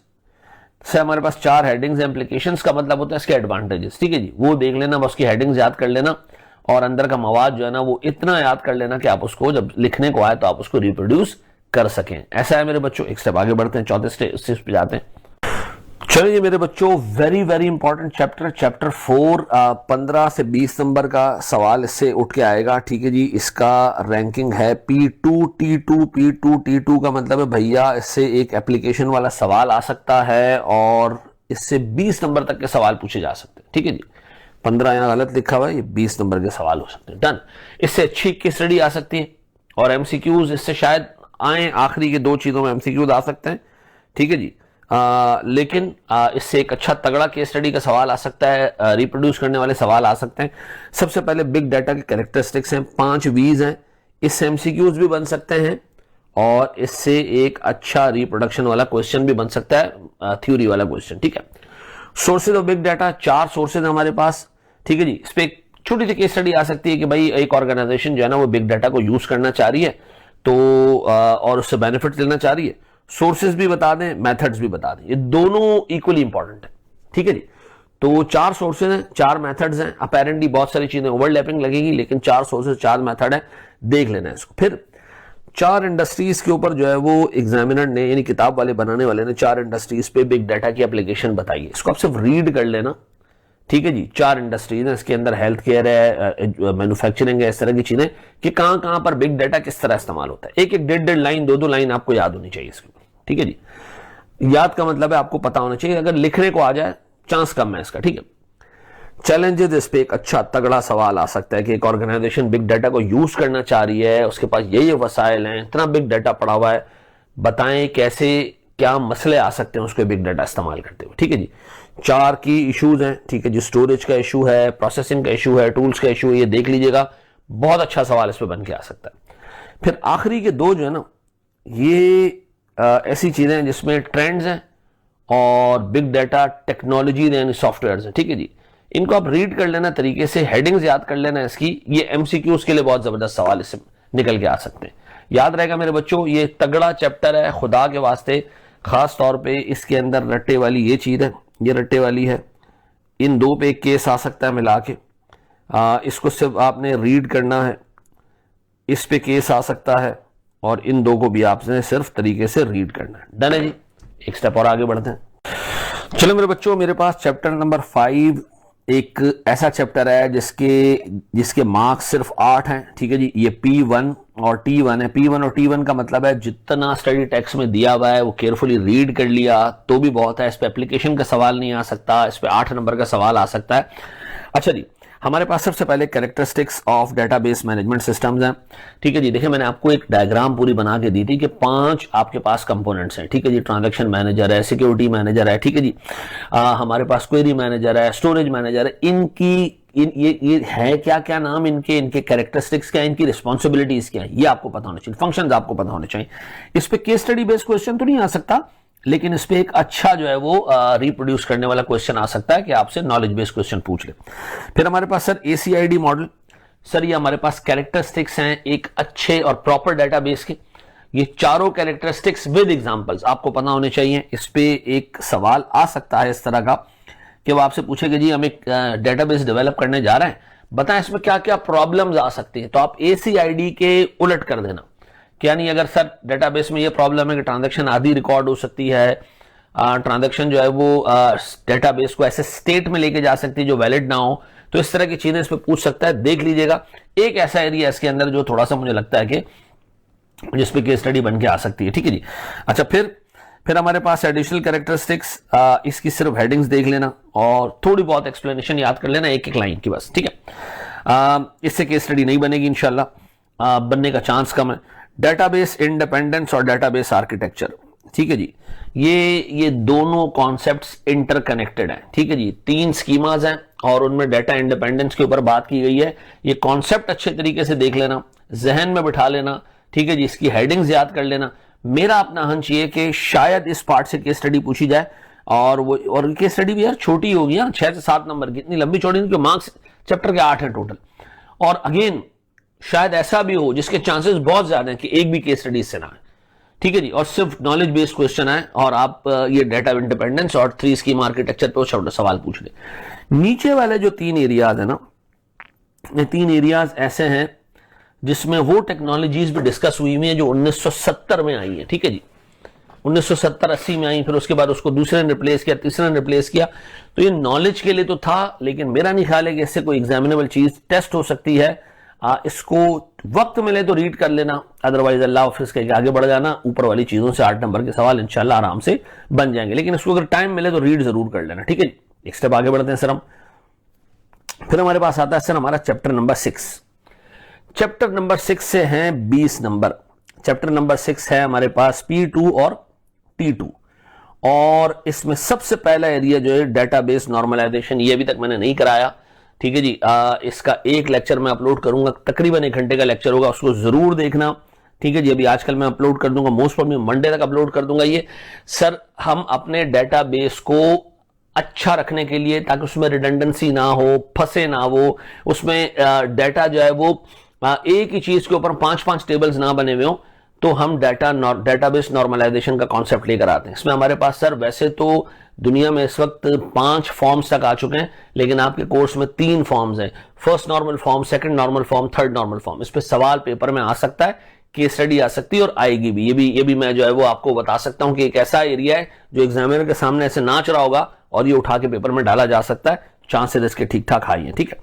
से हमारे पास 4 हेडिंग्स। एप्लीकेशंस का मतलब होता है इसके एडवांटेजेस, ठीक है जी। वो देख लेना, बस उसकी हेडिंग्स याद कर लेना, और अंदर का मवाद जो है ना वो इतना याद कर लेना कि आप उसको जब लिखने को आए तो आप उसको रिप्रोड्यूस कर सकें। ऐसा है मेरे बच्चों। एक स्टेप आगे बढ़ते हैं, 4थे स्टेज पे जाते हैं। चलिए मेरे बच्चों, वेरी वेरी इंपॉर्टेंट चैप्टर 4, 15 से 20 नंबर का सवाल इससे उठ के आएगा, ठीक है जी। इसका रैंकिंग है P2 T2 P2 T2 का मतलब है भैया इससे एक एप्लीकेशन वाला सवाल आ सकता है और इससे 20 नंबर तक के सवाल पूछे जा सकते हैं, ठीक है जी। 15 यहां गलत लिखा हुआ है, ये 20 नंबर के सवाल हो सकते हैं। डन। इससे अच्छी केस स्टडी आ सकती है और एमसीक्यूज इससे शायद आए, आखिरी के 2 चीजों में एमसीक्यूज आ सकते हैं, ठीक है जी। लेकिन इससे एक अच्छा तगड़ा केस स्टडी का सवाल आ सकता है, रिप्रोड्यूस करने वाले सवाल आ सकते हैं। सबसे पहले बिग डाटा के कैरेक्टरिस्टिक्स हैं, 5 V's हैं, इससे एमसीक्यूज भी बन सकते हैं और इससे एक अच्छा रिप्रोडक्शन वाला क्वेश्चन भी बन सकता है, थ्योरी वाला क्वेश्चन, ठीक है। Sources of big data, 4 sources हमारे पास, ठीक है जी। इस पे एक छोटी सी केस स्टडी आ सकती है कि भाई एक ऑर्गेनाइजेशन जो है ना वो बिग डाटा को यूज करना चाह रही है, तो और उससे बेनिफिट लेना चाह रही है। सोर्सेज भी बता दें, मेथड्स भी बता दें, ये दोनों इक्वली इंपॉर्टेंट है, ठीक है जी। तो 4 सोर्सेज हैं, 4 मेथड्स हैं। अपेरेंटली बहुत सारी चीजें ओवरलैपिंग लगेगी, लेकिन 4 सोर्सेज 4 मेथड है, देख लेना है इसको। फिर 4 इंडस्ट्रीज के ऊपर जो है वो एग्जामिनर ने, यानी किताब वाले बनाने वाले ने 4 इंडस्ट्रीज पे बिग डाटा की एप्लीकेशन बताई है। इसको आप सिर्फ रीड कर लेना, ठीक है जी। 4 इंडस्ट्रीज है, इसके अंदर हेल्थ केयर है, मैन्युफैक्चरिंग है, इस तरह की चीजें कि कहां कहां पर बिग डाटा किस तरह इस्तेमाल होता है। एक 1.5 लाइन 2-2 लाइन आपको याद होनी चाहिए इसके, ठीक है जी। याद का मतलब है आपको पता होना चाहिए, अगर लिखने को आ जाए चांस कम है इसका, ठीक है। चैलेंजेस, इस पे एक अच्छा तगड़ा सवाल आ सकता है कि एक ऑर्गेनाइजेशन बिग डाटा को यूज करना चाह रही है, उसके पास ये वसाइल हैं, इतना बिग डाटा पड़ा हुआ है, बताएं कैसे, क्या मसले आ सकते हैं उसको बिग डाटा इस्तेमाल करते हुए, ठीक है जी। 4 की इश्यूज हैं, ठीक है जी। स्टोरेज का इशू है, प्रोसेसिंग का इशू है, टूल्स का इशू है, ये देख लीजिएगा, बहुत अच्छा सवाल इस पे बन के आ सकता है। फिर आखिरी के 2 जो है ना, ये ऐसी चीजें हैं जिसमें ट्रेंड्स हैं और बिग डाटा टेक्नोलॉजी यानी सॉफ्टवेयर है, ठीक है जी। इनको आप रीड कर लेना तरीके से, हेडिंग्स याद कर लेना इसकी, ये एमसीक्यूज के लिए बहुत जबरदस्त सवाल इससे निकल के आ सकते हैं। याद रहेगा मेरे बच्चों, ये तगड़ा चैप्टर है खुदा के वास्ते, खास तौर पे इसके अंदर रट्टे वाली ये चीज है, ये रट्टे वाली है। इन 2 पे एक केस आ सकता है मिला के, इसको सिर्फ आपने रीड करना है, इस पे केस आ सकता है और इन 2 को भी आपने सिर्फ तरीके से रीड करना है। डन है जी। एक स्टेप और आगे बढ़ते हैं। चलो मेरे बच्चों, मेरे पास चैप्टर नंबर 5 एक ऐसा चैप्टर है जिसके मार्क्स सिर्फ 8 हैं, ठीक है जी। ये P1 और T1 है। P1 और T1 का मतलब है जितना स्टडी टेक्स्ट में दिया हुआ है वो केयरफुली रीड कर लिया तो भी बहुत है। इस पे एप्लीकेशन का सवाल नहीं आ सकता, इस पे 8 नंबर का सवाल आ सकता है। अच्छा जी, हमारे पास सबसे पहले characteristics of database management systems हैं, ठीक है जी। देखिए मैंने आपको एक डायग्राम पूरी बना के दी थी कि 5 आपके पास कंपोनेंट्स हैं, ठीक है जी। ट्रांजैक्शन मैनेजर है, सिक्योरिटी मैनेजर है, ठीक है जी। हमारे पास क्वेरी मैनेजर है, स्टोरेज मैनेजर है। ये है क्या क्या नाम इनके कैरेक्टरिस्टिक्स क्या है, इनकी रिस्पॉन्सिबिलिटीज क्या है, ये आपको पता होना चाहिए। फंक्शंस आपको पता होने चाहिए। इस पे केस स्टडी बेस्ड क्वेश्चन तो नहीं आ सकता, लेकिन इस पे एक अच्छा जो है वो रिप्रोड्यूस करने वाला क्वेश्चन आ सकता है कि आपसे नॉलेज बेस्ड क्वेश्चन पूछ ले। फिर हमारे पास सर ACID मॉडल। सर ये हमारे पास कैरेक्टरिस्टिक्स हैं एक अच्छे और प्रॉपर डेटाबेस के। ये चारों कैरेक्टरिस्टिक्स विद एग्जांपल्स आपको पता होने चाहिए। इस पे एक सवाल आ सकता है इस तरह का कि वो आपसे पूछेगा जी हम एक डेटाबेस डेवलप करने जा रहे हैं, बताएं इसमें क्या क्या प्रॉब्लम्स आ सकती है। तो आप ACID के उलट कर देना, क्या नहीं, अगर सर डेटाबेस में ये प्रॉब्लम है कि ट्रांजैक्शन आधी रिकॉर्ड हो सकती है, ट्रांजैक्शन जो है वो डेटाबेस को ऐसे स्टेट में लेके जा सकती है जो वैलिड ना हो, तो इस तरह की चीजें इस पे पूछ सकता है। देख लीजिएगा एक ऐसा एरिया इसके अंदर जो थोड़ा सा मुझे लगता है कि जिसपे केस स्टडी बन के आ सकती है, ठीक है जी। अच्छा, फिर हमारे पास एडिशनल कैरेक्टरिस्टिक्स, इसकी सिर्फ हेडिंग्स देख लेना और थोड़ी बहुत एक्सप्लेनेशन याद कर लेना एक एक लाइन की बस, ठीक है। इससे केस स्टडी नहीं बनेगी इंशाल्लाह, बनने का चांस कम है। डेटाबेस इंडिपेंडेंस और डेटाबेस आर्किटेक्चर, ठीक है जी। ये दोनों कॉन्सेप्ट्स इंटरकनेक्टेड हैं, ठीक है जी। 3 स्कीमाज हैं और उनमें डेटा इंडिपेंडेंस के ऊपर बात की गई है। ये कॉन्सेप्ट अच्छे तरीके से देख लेना, जहन में बिठा लेना, ठीक है जी। इसकी हेडिंग्स याद कर लेना। मेरा अपना हंच ये कि शायद इस पार्ट से केस स्टडी पूछी जाए और केस स्टडी भी यार छोटी होगी, 6 से 7 नंबर की, इतनी लंबी चौड़ी नहीं, मार्क्स चैप्टर के 8 हैं टोटल। और अगेन शायद ऐसा भी हो जिसके चांसेस बहुत ज्यादा हैं कि एक भी केस स्टडी से ना है, ठीक है जी। और सिर्फ नॉलेज बेस्ड क्वेश्चन है और आप ये डेटा इंडिपेंडेंस और 3 स्कीम आर्किटेक्चर पे सवाल पूछ रहे। नीचे वाले जो 3 एरियाज है ना, ये 3 एरियाज ऐसे हैं जिसमें वो टेक्नोलॉजीज भी डिस्कस हुई हुई है जो 1970 में आई है, ठीक है जी। 1970-80 में आई, फिर उसके बाद उसको दूसरे ने रिप्लेस किया, तीसरे ने रिप्लेस किया। तो ये नॉलेज के लिए तो था, लेकिन मेरा नहीं ख्याल है कि इससे कोई एग्जामिनेबल चीज टेस्ट हो सकती है। इसको वक्त मिले तो रीड कर लेना, अदरवाइज अल्लाह ऑफिस के आगे बढ़ जाना। ऊपर वाली चीजों से 8 नंबर के सवाल इंशाल्लाह आराम से बन जाएंगे, लेकिन इसको अगर टाइम मिले तो रीड जरूर कर लेना, ठीक है जी। एक स्टेप आगे बढ़ते हैं सर हम। फिर हमारे पास आता है सर हमारा चैप्टर नंबर 6। चैप्टर नंबर 6 से है 20 नंबर। चैप्टर नंबर 6 है हमारे पास P2 और T2 और इसमें सबसे पहला एरिया जो है डेटाबेस नॉर्मलाइजेशन। ये अभी तक मैंने नहीं कराया, ठीक है जी। इसका एक लेक्चर मैं अपलोड करूंगा, तकरीबन 1 घंटे का लेक्चर होगा, उसको जरूर देखना, ठीक है जी। अभी आजकल मैं अपलोड कर दूंगा, मोस्ट प्रॉब्ली मंडे तक अपलोड कर दूंगा। ये सर हम अपने डेटाबेस को अच्छा रखने के लिए, ताकि उसमें रिडंडेंसी ना हो, फंसे ना हो, उसमें डेटा जो है वो एक ही चीज के ऊपर 5-5 टेबल्स ना बने हुए हो, तो हम डेटाबेस नॉर्मलाइजेशन का कॉन्सेप्ट लेकर आते हैं। इसमें हमारे पास सर वैसे तो दुनिया में इस वक्त 5 फॉर्म्स तक आ चुके हैं, लेकिन आपके कोर्स में 3 फॉर्म्स हैं। First normal form, second normal form, third normal form. इस पे सवाल पेपर में आ सकता है, केस स्टडी आ सकती है और आएगी भी। ये भी मैं जो है वो आपको बता सकता हूं कि एक ऐसा एरिया है जो एग्जामिनर के सामने ऐसे नाच रहा होगा और ये उठा के पेपर में डाला जा सकता है। चांसेस इसके ठीक ठाक हाई है, ठीक है।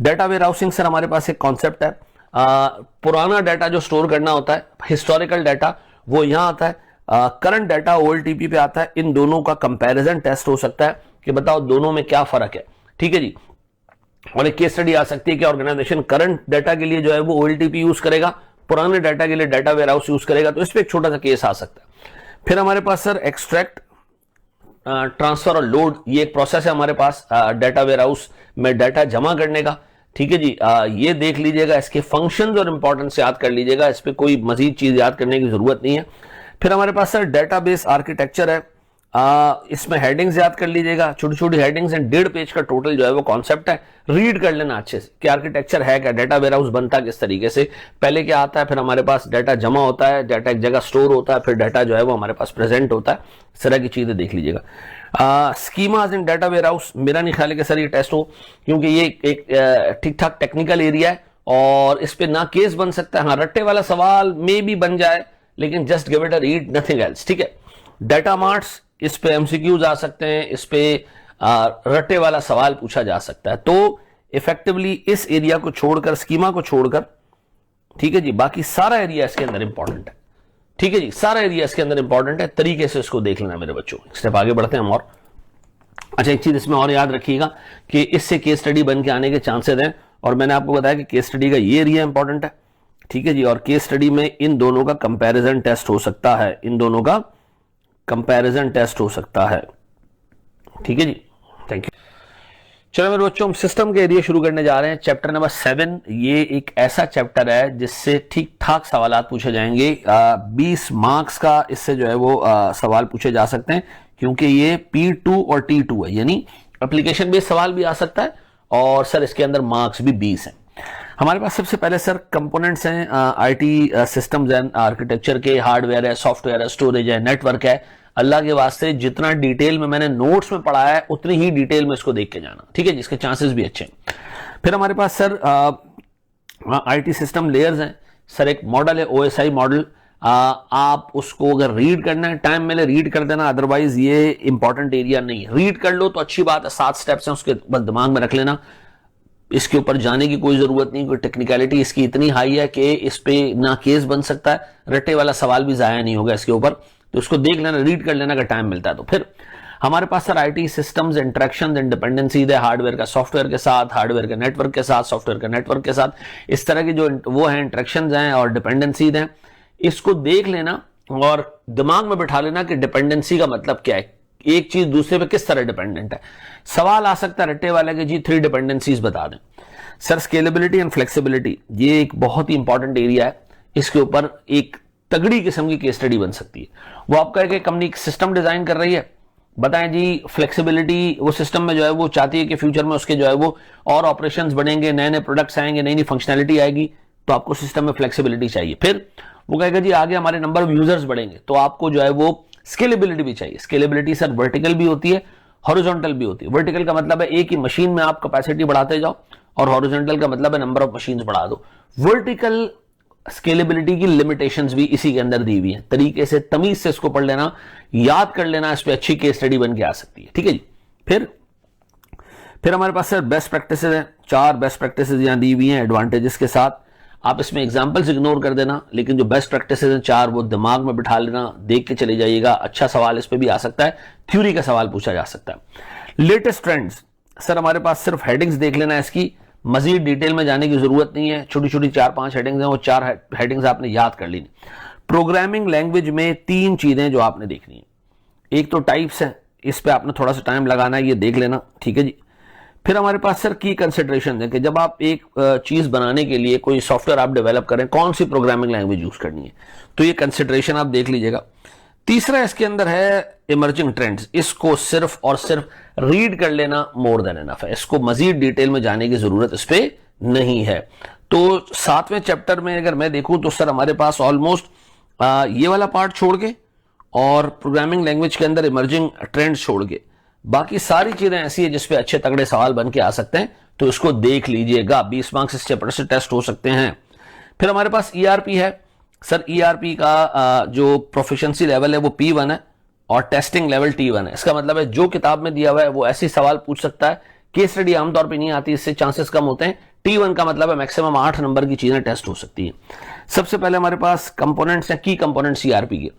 डेटा वेयर हाउसिंग सर हमारे पास एक कॉन्सेप्ट है। पुराना डाटा जो स्टोर करना होता है, हिस्टोरिकल डाटा, वो यहां आता है। करंट डाटा OLTP पे आता है। इन दोनों का कंपैरिजन टेस्ट हो सकता है कि बताओ दोनों में क्या फर्क है, ठीक है जी। और एक केस स्टडी आ सकती है कि ऑर्गेनाइजेशन करंट डाटा के लिए जो है वो OLTP यूज करेगा, पुराने डाटा के लिए डाटा वेयर हाउस यूज करेगा, तो इस पर एक छोटा सा केस आ सकता है। फिर हमारे पास सर एक्सट्रैक्ट, ट्रांसफर और लोड, ये एक प्रोसेस है हमारे पास डाटा वेयर हाउस में डाटा जमा करने का, ठीक है जी। ये देख लीजिएगा, इसके फंक्शंस और इंपॉर्टेंस याद कर लीजिएगा, इस पे कोई मजीद चीज याद करने की जरूरत नहीं है। फिर हमारे पास सर डेटाबेस आर्किटेक्चर है। इसमें हेडिंग्स याद कर लीजिएगा, छोटी छोटी हेडिंग्स हैं, 1.5 पेज का टोटल जो है वो कॉन्सेप्ट है। रीड कर लेना अच्छे से कि आर्किटेक्चर है क्या, डाटा वेयर हाउस बनता किस तरीके से, पहले क्या आता है, फिर हमारे पास डाटा जमा होता है, डाटा एक जगह स्टोर होता है, फिर डाटा जो है वो हमारे पास प्रेजेंट होता है। इस तरह की चीजें देख लीजिएगा। Schemas in data warehouse, मेरा नहीं ख्याल है कि सर ये टेस्ट हो, क्योंकि ये एक ठीक ठाक टेक्निकल एरिया है और इस पे ना केस बन सकता है। हाँ, रट्टे वाला सवाल मे भी बन जाए, लेकिन just give it a read, nothing else, ठीक है। डाटा मार्ट्स, इस पे एमसीक्यूज आ सकते हैं, इस पे रट्टे वाला सवाल पूछा जा सकता है। तो इफेक्टिवली इस एरिया को छोड़कर, स्कीमा को छोड़कर, ठीक है जी, बाकी सारा एरिया इसके अंदर इंपॉर्टेंट है। ठीक है जी, सारा एरिया इसके अंदर इंपॉर्टेंट है, तरीके से इसको देख लेना मेरे बच्चों। स्टेप आगे बढ़ते हैं हम और। अच्छा, एक चीज इसमें और याद रखिएगा कि इससे केस स्टडी बन के आने के चांसेस हैं, और मैंने आपको बताया कि केस स्टडी का ये एरिया इंपॉर्टेंट है। ठीक है जी, और केस स्टडी में इन दोनों का कंपैरिजन टेस्ट हो सकता है, इन दोनों का कंपैरिजन टेस्ट हो सकता है। ठीक है जी, थैंक यू। चलो मेरे बच्चों, हम सिस्टम के एरिया शुरू करने जा रहे हैं। चैप्टर नंबर 7, ये एक ऐसा चैप्टर है जिससे ठीक ठाक सवाल पूछे जाएंगे। 20 मार्क्स का इससे जो है वो सवाल पूछे जा सकते हैं, क्योंकि ये P2 और T2 है, यानी एप्लीकेशन बेस्ड सवाल भी आ सकता है, और सर इसके अंदर मार्क्स भी 20 हैं। हमारे पास सबसे पहले सर कंपोनेंट्स हैं आईटी सिस्टम्स एंड आर्किटेक्चर के, हार्डवेयर है, सॉफ्टवेयर है, स्टोरेज है, नेटवर्क है। अल्लाह के वास्ते जितना डिटेल में मैंने नोट्स में पढ़ाया है उतनी ही डिटेल में इसको देख के जाना, ठीक है, जिसके चांसेस भी अच्छे हैं। फिर हमारे पास सर आईटी सिस्टम लेयर्स हैं। सर एक मॉडल है ओएसआई मॉडल, आप उसको अगर रीड करना है, टाइम मिले रीड कर देना, अदरवाइज ये इंपॉर्टेंट एरिया नहीं है। रीड कर लो तो अच्छी बात है, 7 स्टेप्स हैं, उसके बस दिमाग में रख लेना, इसके ऊपर जाने की कोई जरूरत नहीं। कोई टेक्निकलिटी इसकी इतनी हाई है कि इस पे ना केस बन सकता है, रट्टे वाला सवाल भी जाया नहीं होगा इसके ऊपर, तो उसको देख लेना, रीड कर लेना अगर टाइम मिलता है तो। फिर हमारे पास sir IT systems, interactions and dependencies है, हार्डवेयर का सॉफ्टवेयर के साथ, हार्डवेयर का नेटवर्क के साथ, सॉफ्टवेयर का नेटवर्क के साथ, इस तरह की जो वो है इंटरेक्शंस हैं और डिपेंडेंसीज हैं, इसको देख लेना और दिमाग में बिठा लेना कि डिपेंडेंसी का मतलब क्या है, एक चीज दूसरे पे किस तरह डिपेंडेंट है। सवाल आ सकता है रट्टे वाले के जी 3 डिपेंडेंसीज बता दें। सर स्केलेबिलिटी एंड फ्लेक्सिबिलिटी, ये एक बहुत ही इंपॉर्टेंट एरिया है, इसके ऊपर एक तगड़ी किस्म की केस स्टडी बन सकती है। वो आपका एक कंपनी सिस्टम डिजाइन कर रही है, बताएं जी फ्लेक्सिबिलिटी, वो सिस्टम में जो है वो चाहती है कि फ्यूचर में उसके जो है वो और ऑपरेशंस बढ़ेंगे, नए नए प्रोडक्ट्स आएंगे, नई नई फंक्शनैलिटी आएगी, तो आपको सिस्टम में फ्लेक्सिबिलिटी चाहिए। फिर वो कहेगा जी आगे हमारे नंबर ऑफ यूजर्स बढ़ेंगे, तो आपको जो है वो स्केलेबिलिटी भी चाहिए। स्केलेबिलिटी सर वर्टिकल भी होती है, हॉरिजॉन्टल भी होती है। वर्टिकल का मतलब है एक ही मशीन में आप कैपेसिटी बढ़ाते जाओ, और हॉरिजॉन्टल का मतलब है नंबर ऑफ मशीन्स बढ़ा दो। वर्टिकल स्केलेबिलिटी की लिमिटेशंस भी इसी के अंदर दी हुई है, तरीके से तमीज से इसको पढ़ लेना, याद कर लेना, इस पे अच्छी केस स्टडी बन के आ सकती है। ठीक है जी। फिर हमारे पास सर बेस्ट प्रैक्टिसेस है, 4 बेस्ट प्रैक्टिसेस यहां दी हुई हैं एडवांटेजेस के साथ। आप इसमें एग्जांपल्स इग्नोर कर देना, लेकिन जो बेस्ट प्रैक्टिसेस हैं 4 वो दिमाग में बिठा लेना, देख के चले जाइएगा। अच्छा सवाल इस पे भी आ सकता है, थ्योरी का सवाल पूछा जा सकता है। लेटेस्ट ट्रेंड्स, सर हमारे पास सिर्फ हेडिंग्स देख लेना है, इसकी मजीद डिटेल में जाने की जरूरत नहीं है। छोटी छोटी 4-5 हेडिंग्स हैं, वो 4 हेडिंग्स आपने याद कर ली। प्रोग्रामिंग लैंग्वेज में 3 चीजें जो आपने देखनी है, एक तो टाइप्स है, इस पे आपने थोड़ा सा टाइम लगाना है, ये देख लेना, ठीक है जी। फिर हमारे पास सर की कंसिडरेशन है कि जब आप एक चीज बनाने के लिए कोई सॉफ्टवेयर आप डेवलप करें, कौन सी प्रोग्रामिंग लैंग्वेज यूज करनी है, तो ये कंसिडरेशन आप देख लीजिएगा। तीसरा इसके अंदर है इमर्जिंग ट्रेंड्स, इसको सिर्फ और सिर्फ रीड कर लेना मोर देन एनफ है, इसको मजीद डिटेल में जाने की जरूरत इस पे नहीं है। तो 7वें चैप्टर में अगर मैं देखूं तो सर हमारे पास ऑलमोस्ट ये वाला पार्ट छोड़ के और प्रोग्रामिंग लैंग्वेज के अंदर इमर्जिंग ट्रेंड्स छोड़ के बाकी सारी चीजें ऐसी है जिसपे अच्छे तगड़े सवाल बन के आ सकते हैं, तो इसको देख लीजिएगा। 20 मार्क्स इस चैप्टर से टेस्ट हो सकते हैं। फिर हमारे पास ईआरपी है। सर ईआरपी का जो प्रोफिशिएंसी लेवल है वो P1 है और टेस्टिंग लेवल T1 है। इसका मतलब है जो किताब में दिया हुआ है वो ऐसे सवाल पूछ सकता है, केस स्टडी आमतौर पे नहीं आती, इससे चांसेस कम होते हैं। T1 का मतलब है मैक्सिमम 8 नंबर की चीजें टेस्ट हो सकती है। सबसे पहले हमारे पास कंपोनेंट्स हैं, की कंपोनेंट्स ईआरपी के।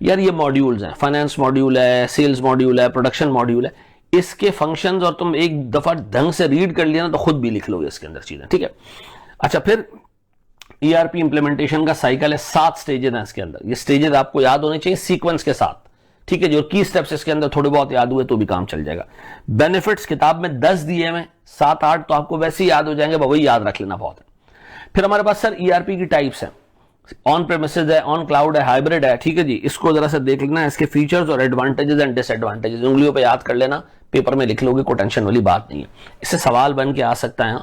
यार ये मॉड्यूल्स हैं, फाइनेंस मॉड्यूल है, सेल्स मॉड्यूल है, प्रोडक्शन मॉड्यूल है, इसके फंक्शंस और तुम एक दफा ढंग से रीड कर लिया ना तो खुद भी लिख लोगे इसके अंदर चीजें, ठीक है। अच्छा, फिर ईआरपी इंप्लीमेंटेशन का साइकिल है, 7 स्टेजेस हैं इसके अंदर। ये स्टेजेस आपको याद होने चाहिए सीक्वेंस के साथ, ठीक है। जो की स्टेप्स इसके अंदर थोड़े बहुत याद हुए तो भी काम चल जाएगा। बेनिफिट्स किताब में 10 दिए हैं, 7-8 तो आपको वैसे ही याद हो जाएंगे, वही याद रख लेना बहुत है। फिर हमारे पास सर ईआरपी की टाइप्स हैं, ऑन प्रेमिसेस है, ऑन क्लाउड है, हाइब्रिड है, ठीक है जी। इसको जरा सा देख लेना, इसके फीचर्स और एडवांटेजेस एंड डिसएडवांटेजेस उंगलियों पे याद कर लेना, पेपर में लिख लोगे, कोई टेंशन वाली बात नहीं है। इससे सवाल बन के आ सकता है,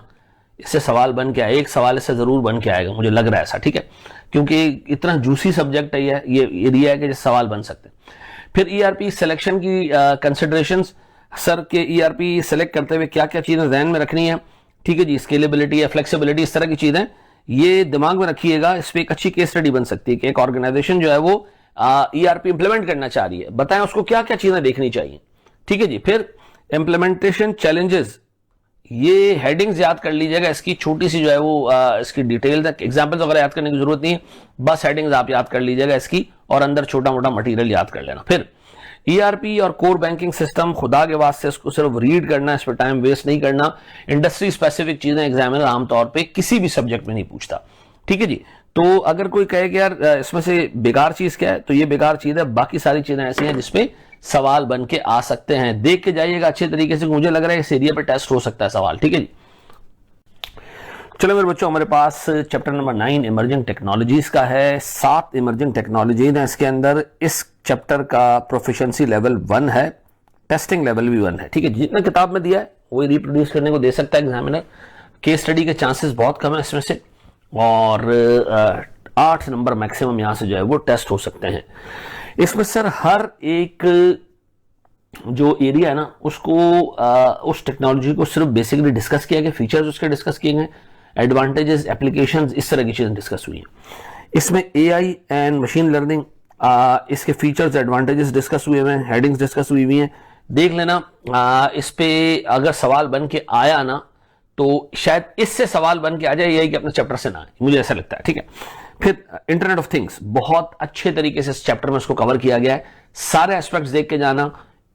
इससे सवाल बन के आए, एक सवाल इससे जरूर बन के आएगा, मुझे लग रहा है ऐसा, ठीक है, क्योंकि इतना जूसी सब्जेक्ट है ये एरिया है कि सवाल बन सकते हैं। फिर ईआरपी सिलेक्शन की कंसिडरेशंस, सर के ईआरपी सेलेक्ट करते हुए क्या क्या चीजें ध्यान में रखनी है, ठीक है जी। स्केलेबिलिटी है, फ्लेक्सिबिलिटी, इस तरह की चीजें ये दिमाग में रखिएगा। इस पर एक अच्छी केस स्टडी बन सकती है कि एक ऑर्गेनाइजेशन जो है वो ईआरपी इंप्लीमेंट करना चाह रही है, बताएं उसको क्या क्या चीजें देखनी चाहिए, ठीक है जी। फिर इम्प्लीमेंटेशन चैलेंजेस, ये हेडिंग्स याद कर लीजिएगा, इसकी छोटी सी जो है वो इसकी डिटेल तक एग्जांपल्स वगैरह याद करने की जरूरत नहीं है, बस हेडिंग्स आप याद कर लीजिएगा इसकी, और अंदर छोटा मोटा मटेरियल याद कर लेना। फिर ईआरपी और कोर बैंकिंग सिस्टम, खुदा के वास्ते इसको सिर्फ रीड करना है, इस पर टाइम वेस्ट नहीं करना। इंडस्ट्री स्पेसिफिक चीजें एग्जामिनर आमतौर पे किसी भी सब्जेक्ट में नहीं पूछता, ठीक है जी। तो अगर कोई कहे कि यार इसमें से बेकार चीज क्या है, तो ये बेकार चीज है, बाकी सारी चीजें ऐसी हैं जिसपे सवाल बन के आ सकते हैं। देख के जाइएगा अच्छे तरीके से, मुझे लग रहा है इस एरिया पे टेस्ट हो सकता है सवाल, ठीक है जी। चलो मेरे बच्चों, हमारे पास चैप्टर नंबर 9 इमर्जिंग टेक्नोलॉजीज का है। 7 इमर्जिंग टेक्नोलॉजीज हैं इसके अंदर। इस चैप्टर का प्रोफिशिएंसी लेवल 1 है, टेस्टिंग लेवल भी 1 है, ठीक है। जितना किताब में दिया है वही रिप्रोड्यूस करने को दे सकता है एग्जामिनर। केस स्टडी के चांसेस बहुत कम है इसमें से, और 8 नंबर मैक्सिमम यहां से जो है वो टेस्ट हो सकते हैं। इसमें सर हर एक जो एरिया है ना उसको उस टेक्नोलॉजी को सिर्फ बेसिकली डिस्कस किया गया, फीचर्स उसके डिस्कस किए गए, एडवांटेजेस, एप्लीकेशंस, इस तरह की चीजें डिस्कस हुई हैं। इसमें एआई एंड मशीन लर्निंग, इसके फीचर्स, एडवांटेजेस डिस्कस हुए हुए हैं, हेडिंग्स डिस्कस हुई हुई हैं, देख लेना। इस पे अगर सवाल बन के आया ना तो शायद इससे सवाल बन के आ जाए, यही कि अपने चैप्टर से ना आए, मुझे ऐसा लगता है, ठीक है। फिर इंटरनेट ऑफ थिंग्स, बहुत अच्छे तरीके से इस चैप्टर में उसको कवर किया गया है, सारे एस्पेक्ट्स देख के जाना।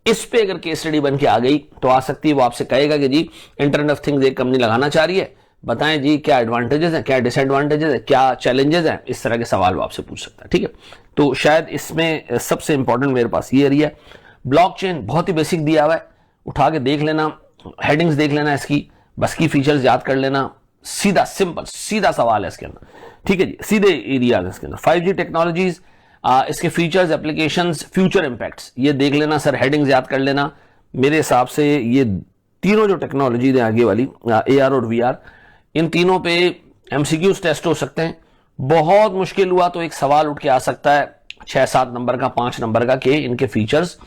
इस पे अगर केस स्टडी बन के आ गई तो आ सकती है वो आपसे कहेगा कि जी इंटरनेट ऑफ थिंग्स एक कंपनी लगाना चाह रही है, बताएं जी क्या एडवांटेजेस हैं, क्या डिसएडवांटेजेस है, क्या चैलेंजेस हैं, इस तरह के सवाल वो आपसे पूछ सकता है, ठीक है। तो शायद इसमें सबसे इंपॉर्टेंट मेरे पास ये एरिया है। ब्लॉकचेन बहुत ही बेसिक दिया हुआ है, उठा के देख लेना, हेडिंग्स देख लेना इसकी, बस की फीचर्स याद कर लेना, सीधा सिंपल सीधा सवाल है इसके अंदर, ठीक है जी, सीधे एरियाज इसके अंदर। 5G टेक्नोलॉजीज, इसके फीचर्स, एप्लीकेशंस, फ्यूचर इंपैक्ट्स, ये देख लेना सर, हेडिंग्स याद कर लेना। मेरे हिसाब से ये तीनों जो टेक्नोलॉजी है आगे वाली, AR और VR, इन तीनों पे MCQs टेस्ट हो सकते हैं। बहुत मुश्किल हुआ तो एक सवाल उठ के आ सकता है 6-7 नंबर का, 5 नंबर का, कि इनके फीचर्स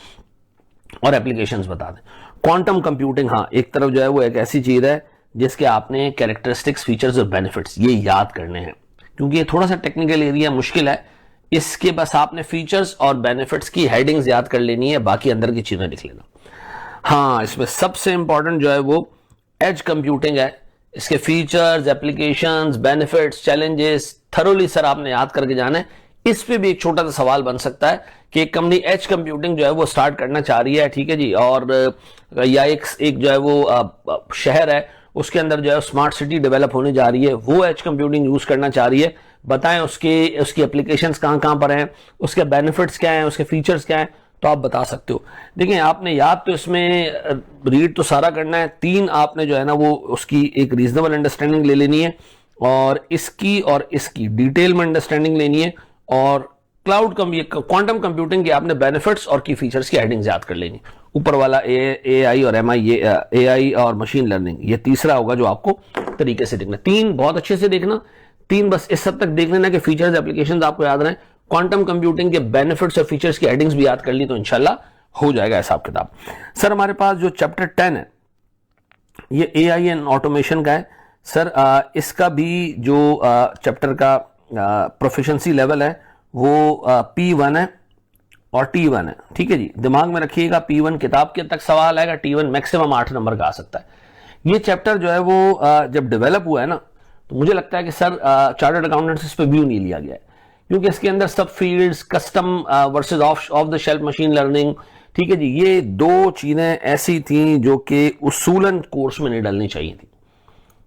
और एप्लीकेशंस बता दें। क्वांटम कंप्यूटिंग, हाँ, एक तरफ जो है वो एक ऐसी चीज है जिसके आपने कैरेक्टरिस्टिक्स, फीचर्स और बेनिफिट्स ये याद करने हैं, क्योंकि ये थोड़ा सा टेक्निकल एरिया, मुश्किल है। इसके बस आपने फीचर्स और बेनिफिट्स की हेडिंग्स याद कर लेनी है, बाकी अंदर की चीजें लिख लेना। हाँ, इसमें सबसे इंपॉर्टेंट जो है वो एज कंप्यूटिंग है। इसके features, applications, benefits, challenges thoroughly sir आपने याद करके जाना है। इस पे भी एक छोटा सा सवाल बन सकता है कि एक कंपनी एज कंप्यूटिंग जो है वो स्टार्ट करना चाह रही है, ठीक है जी, और या एक जो है वो शहर है उसके अंदर जो है स्मार्ट सिटी डेवलप होने जा रही है, वो एज कंप्यूटिंग यूज करना चाह रही है, बताएं उसकी एप्लीकेशंस कहां कहां पर हैं, उसके बेनिफिट्स क्या हैं, उसके फीचर्स क्या हैं, तो आप बता सकते हो। देखिए, आपने याद तो इसमें रीड तो सारा करना है, 3 आपने जो है ना वो उसकी एक रीजनेबल अंडरस्टैंडिंग ले लेनी है, और इसकी डिटेल में अंडरस्टैंडिंग लेनी है, और क्वांटम कंप्यूटिंग के आपने बेनिफिट्स और की फीचर्स की हेडिंग्स याद कर लेनी। ऊपर वाला AI और AI और मशीन लर्निंग, ये तीसरा होगा जो आपको तरीके से देखना। 3 बहुत अच्छे से देखना, 3 बस इस हद तक देख लेना कि फीचर्स, एप्लीकेशंस आपको याद रहे, क्वांटम कंप्यूटिंग के बेनिफिट्स और फीचर्स की हेडिंग्स भी याद कर ली तो इंशाल्लाह हो जाएगा हिसाब किताब। सर हमारे पास जो चैप्टर 10 है ये AI एंड ऑटोमेशन का है। सर इसका भी जो चैप्टर का प्रोफिशिएंसी लेवल है वो P1 है और T1 है, ठीक है जी। दिमाग में रखिएगा, P1 किताब के तक सवाल आएगा, T1 मैक्सिमम 8 नंबर का आ सकता है। ये चैप्टर जो है वो जब डेवलप हुआ है ना, तो मुझे लगता है कि सर चार्टर्ड अकाउंटेंट्स इस पे व्यू नहीं लिया गया है, क्योंकि इसके अंदर सब fields, custom versus of the shelf machine learning, ठीक है जी, ये 2 चीजें ऐसी थी जो कि उसूलन कोर्स में नहीं डलनी चाहिए थी।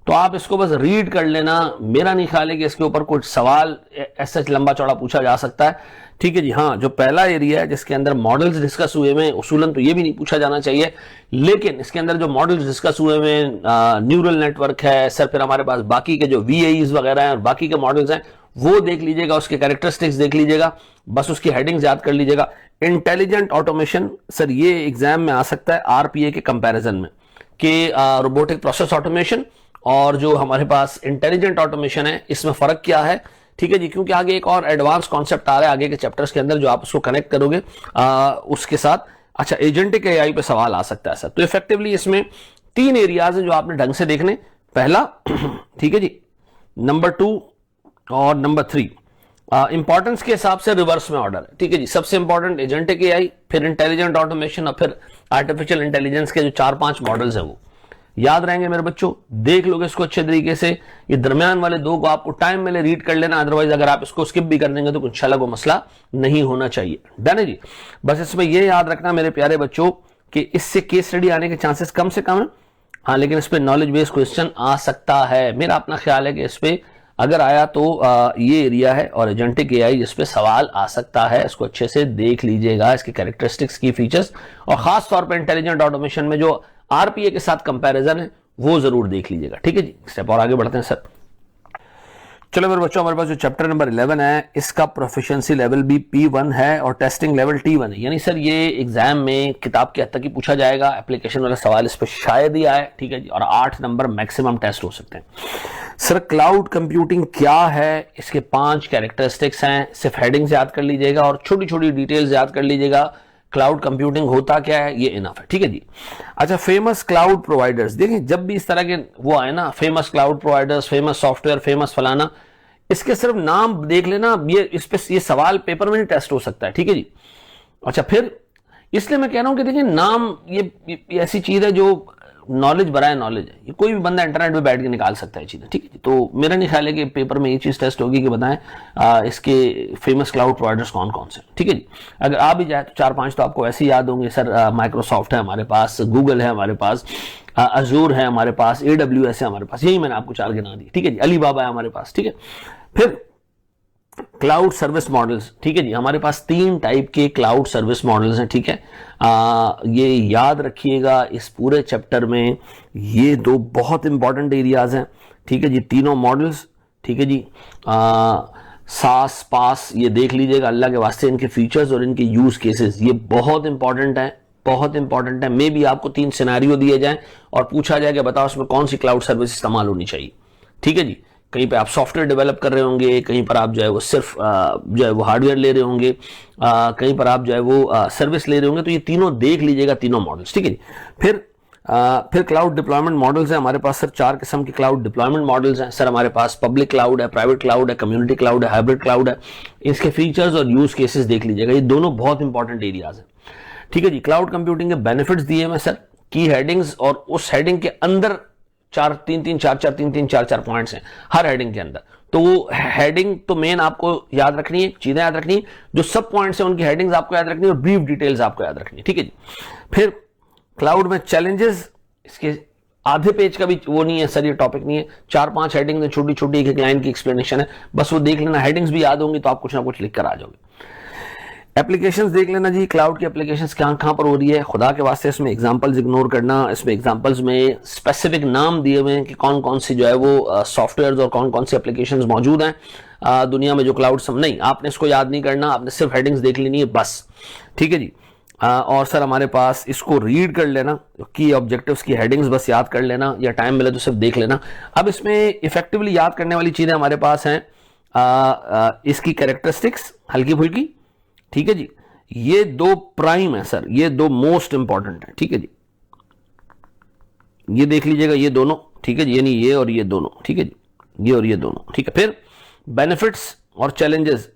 तो आप इसको बस रीड कर लेना, मेरा नहीं ख्याल है कि इसके ऊपर कुछ सवाल ऐसा लंबा चौड़ा पूछा जा सकता है, ठीक है जी। हाँ, जो पहला एरिया है जिसके अंदर मॉडल्स डिस्कस हुए हैं, उसूलन तो ये भी नहीं पूछा जाना चाहिए, लेकिन इसके अंदर जो मॉडल्स डिस्कस हुए हैं, न्यूरल नेटवर्क है सर, फिर हमारे पास बाकी के जो VAEs वगैरह हैं और बाकी के मॉडल्स हैं वो देख लीजिएगा, उसके कैरेक्टरिस्टिक्स देख लीजिएगा, बस उसकी हेडिंग्स याद कर लीजिएगा। इंटेलिजेंट ऑटोमेशन, सर ये एग्जाम में आ सकता है RPA के कंपैरिजन में, कि रोबोटिक प्रोसेस ऑटोमेशन और जो हमारे पास इंटेलिजेंट ऑटोमेशन है, इसमें फर्क क्या है, ठीक है जी, क्योंकि आगे एक और एडवांस कॉन्सेप्ट आ रहा है आगे के चैप्टर्स के अंदर जो आप उसको कनेक्ट करोगे उसके साथ। अच्छा, एजेंटिक AI पे सवाल आ सकता है सर। तो इफेक्टिवली इसमें 3 एरियाज हैं जो आपने ढंग से देखने, पहला ठीक है जी, नंबर 2 और नंबर 3, इंपॉर्टेंस के हिसाब से रिवर्स में ऑर्डर है, ठीक है जी। सबसे इंपॉर्टेंट एजेंटिक एआई, फिर इंटेलिजेंट ऑटोमेशन और फिर आर्टिफिशियल इंटेलिजेंस के जो 4-5 मॉडल्स हैं वो याद रहेंगे मेरे बच्चों। देख लोगे इसको अच्छे तरीके से, ये दरमियान वाले दो को आपको टाइम मिले रीड कर लेना, अदरवाइज अगर आप इसको स्किप भी कर देंगे तो इंशाल्लाह को मसला नहीं होना चाहिए। डन है जी। बस इसमें यह याद रखना मेरे प्यारे बच्चों कि इससे केस स्टडी आने के चांसेस कम से कम है, हाँ, लेकिन इस पर नॉलेज बेस्ड क्वेश्चन आ सकता है। मेरा अपना ख्याल है कि इस पे अगर आया तो ये एरिया है और एजेंटिक एआई जिस पे सवाल आ सकता है, इसको अच्छे से देख लीजिएगा, इसकी कैरेक्टरिस्टिक्स की फीचर्स, और खास तौर पर इंटेलिजेंट ऑटोमेशन में जो आरपीए के साथ कंपैरिजन है वो जरूर देख लीजिएगा, ठीक है जी। स्टेप और आगे बढ़ते हैं सर। चलो मेरे बच्चों, हमारे पास जो चैप्टर नंबर 11 है इसका प्रोफिशिएंसी लेवल भी P1 है और टेस्टिंग लेवल T1 है। यानी सर ये एग्जाम में किताब के हद तक ही पूछा जाएगा, एप्लीकेशन वाला सवाल इस पर शायद ही आए, ठीक है जी। और 8 नंबर मैक्सिमम टेस्ट हो सकते हैं। सर क्लाउड कंप्यूटिंग क्या है, इसके 5 कैरेक्टरिस्टिक्स हैं, सिर्फ हेडिंग्स याद कर लीजिएगा और छोटी छोटी डिटेल्स याद कर लीजिएगा। क्लाउड कंप्यूटिंग होता क्या है ये इनफ है, ठीक है जी। अच्छा, फेमस क्लाउड प्रोवाइडर्स, देखिए जब भी इस तरह के वो आए ना, famous cloud providers, famous software, famous फलाना, इसके सिर्फ नाम देख लेना, ये इस पे ये सवाल पेपर में नहीं टेस्ट हो सकता है, ठीक है जी। अच्छा, फिर इसलिए मैं कह रहा हूं कि देखिए नाम ये ऐसी चीज है जो नॉलेज बराए नॉलेज है, ये कोई भी बंदा इंटरनेट पे बैठ के निकाल सकता है चीजें, ठीक है। तो मेरा नहीं ख्याल है कि पेपर में ये चीज टेस्ट होगी कि बताएं इसके फेमस क्लाउड प्रोवाइडर्स कौन कौन से, ठीक है जी। अगर आ भी जाए तो 4-5 तो आपको ऐसे याद होंगे सर। माइक्रोसॉफ्ट है हमारे पास, गूगल है हमारे पास, अजूर है हमारे पास, AWS है हमारे पास, यही मैंने आपको 4 गिना दी, ठीक है जी। अलीबाबा है हमारे पास, ठीक है। फिर क्लाउड सर्विस मॉडल्स, ठीक है जी। हमारे पास 3 टाइप के क्लाउड सर्विस मॉडल्स हैं, ठीक है। ये याद रखिएगा इस पूरे चैप्टर में ये 2 बहुत इंपॉर्टेंट एरियाज हैं, ठीक है जी। तीनों मॉडल्स, ठीक है जी। सास पास ये देख लीजिएगा अल्लाह के वास्ते, इनके फीचर्स और इनके यूज केसेस ये बहुत इंपॉर्टेंट है, बहुत इंपॉर्टेंट है। मे भी आपको 3 सिनेरियो दिए जाएं और पूछा जाए कि बताओ उसमें कौन सी क्लाउड सर्विस इस्तेमाल होनी चाहिए, ठीक है जी। कहीं पे आप सॉफ्टवेयर डेवलप कर रहे होंगे, कहीं पर आप जो है वो सिर्फ जो है वो हार्डवेयर ले रहे होंगे, कहीं पर आप जो है वो सर्विस ले रहे होंगे, तो ये तीनों देख लीजिएगा, तीनों मॉडल्स, ठीक है जी। फिर क्लाउड डिप्लॉयमेंट मॉडल्स हैं हमारे पास सर। 4 किस्म के क्लाउड डिप्लॉयमेंट मॉडल्स हैं सर हमारे पास। पब्लिक क्लाउड है, प्राइवेट क्लाउड है, कम्युनिटी क्लाउड है, हाइब्रिड क्लाउड है। इसके फीचर्स और यूज केसेस देख लीजिएगा, ये दोनों बहुत इंपॉर्टेंट एरियाज हैं, ठीक है जी। क्लाउड कंप्यूटिंग के बेनिफिट्स दिए हैं सर, की हेडिंग्स, और उस हेडिंग के अंदर 4 पॉइंट्स हैं हर हेडिंग के अंदर। तो वो हेडिंग तो मेन आपको याद रखनी है, चीजें याद रखनी है, जो सब पॉइंट्स हैं उनकी हेडिंग्स आपको याद रखनी है और ब्रीफ डिटेल्स आपको याद रखनी है, ठीक है जी। फिर क्लाउड में चैलेंजेस, इसके आधे पेज का भी वो नहीं है सर, ये टॉपिक नहीं है। 4-5 हेडिंग्स हैं, छोटी छोटी, एक लाइन की एक्सप्लेनेशन है, बस वो देख लेना। हेडिंग्स भी याद होंगी तो आप कुछ ना कुछ लिख कर आ जाओगे। एप्लीकेशंस देख लेना जी, क्लाउड की एप्लीकेशंस कहां पर हो रही है, खुदा के वास्ते इसमें एग्जांपल्स इग्नोर करना। इसमें एग्जांपल्स में स्पेसिफिक नाम दिए हुए हैं कि कौन कौन सी जो है वो सॉफ्टवेयर्स और कौन कौन सी एप्लीकेशंस मौजूद हैं दुनिया में जो क्लाउड नहीं, आपने इसको याद नहीं करना, आपने सिर्फ हेडिंग्स देख लेनी है बस, ठीक है जी। और सर हमारे पास इसको रीड कर लेना, की ऑब्जेक्टिव्स की हेडिंग्स बस याद कर लेना, या टाइम मिले तो सिर्फ देख लेना। अब इसमें इफेक्टिवली याद करने वाली चीजें हमारे पास हैं, इसकी कैरेक्टरिस्टिक्स हल्की फुल्की, ठीक है जी। ये 2 प्राइम है सर, ये 2 मोस्ट इंपॉर्टेंट है, ठीक है जी। ये देख लीजिएगा ये दोनों, ठीक है जी, यानी ये और ये दोनों, ठीक है जी, ये और ये दोनों, ठीक है। फिर बेनिफिट्स और चैलेंजेस,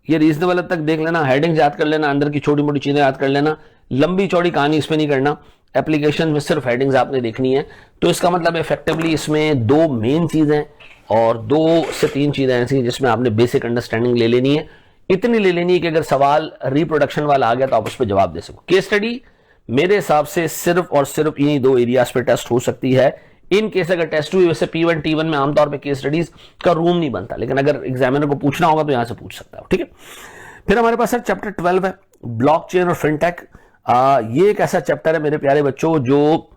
ये रीजनेबल तक देख लेना, हेडिंग्स याद कर लेना, अंदर की छोटी मोटी चीजें याद कर लेना, लंबी चौड़ी कहानी इसमें नहीं करना। एप्लीकेशन में सिर्फ हेडिंग्स आपने देखनी है। तो इसका मतलब इफेक्टिवली इसमें 2 मेन चीजें और 2 से 3 चीजें ऐसी जिसमें आपने बेसिक अंडरस्टैंडिंग ले लेनी है, इतनी ले लेनी है कि अगर सवाल रिप्रोडक्शन वाला आ गया तो आप उस पर जवाब दे सको। केस स्टडी मेरे हिसाब से सिर्फ और सिर्फ इन्हीं 2 एरियाज पे टेस्ट हो सकती है। इन केस अगर टेस्ट हुई, वैसे P1 T1 में आमतौर पे केस स्टडीज का रूम नहीं बनता, लेकिन अगर एग्जामिनर को पूछना होगा तो यहां से पूछ सकता है, ठीक है। फिर हमारे पास सर चैप्टर 12 है, ब्लॉकचेन और फिनटेक। ये एक ऐसा चैप्टर है मेरे प्यारे बच्चों जो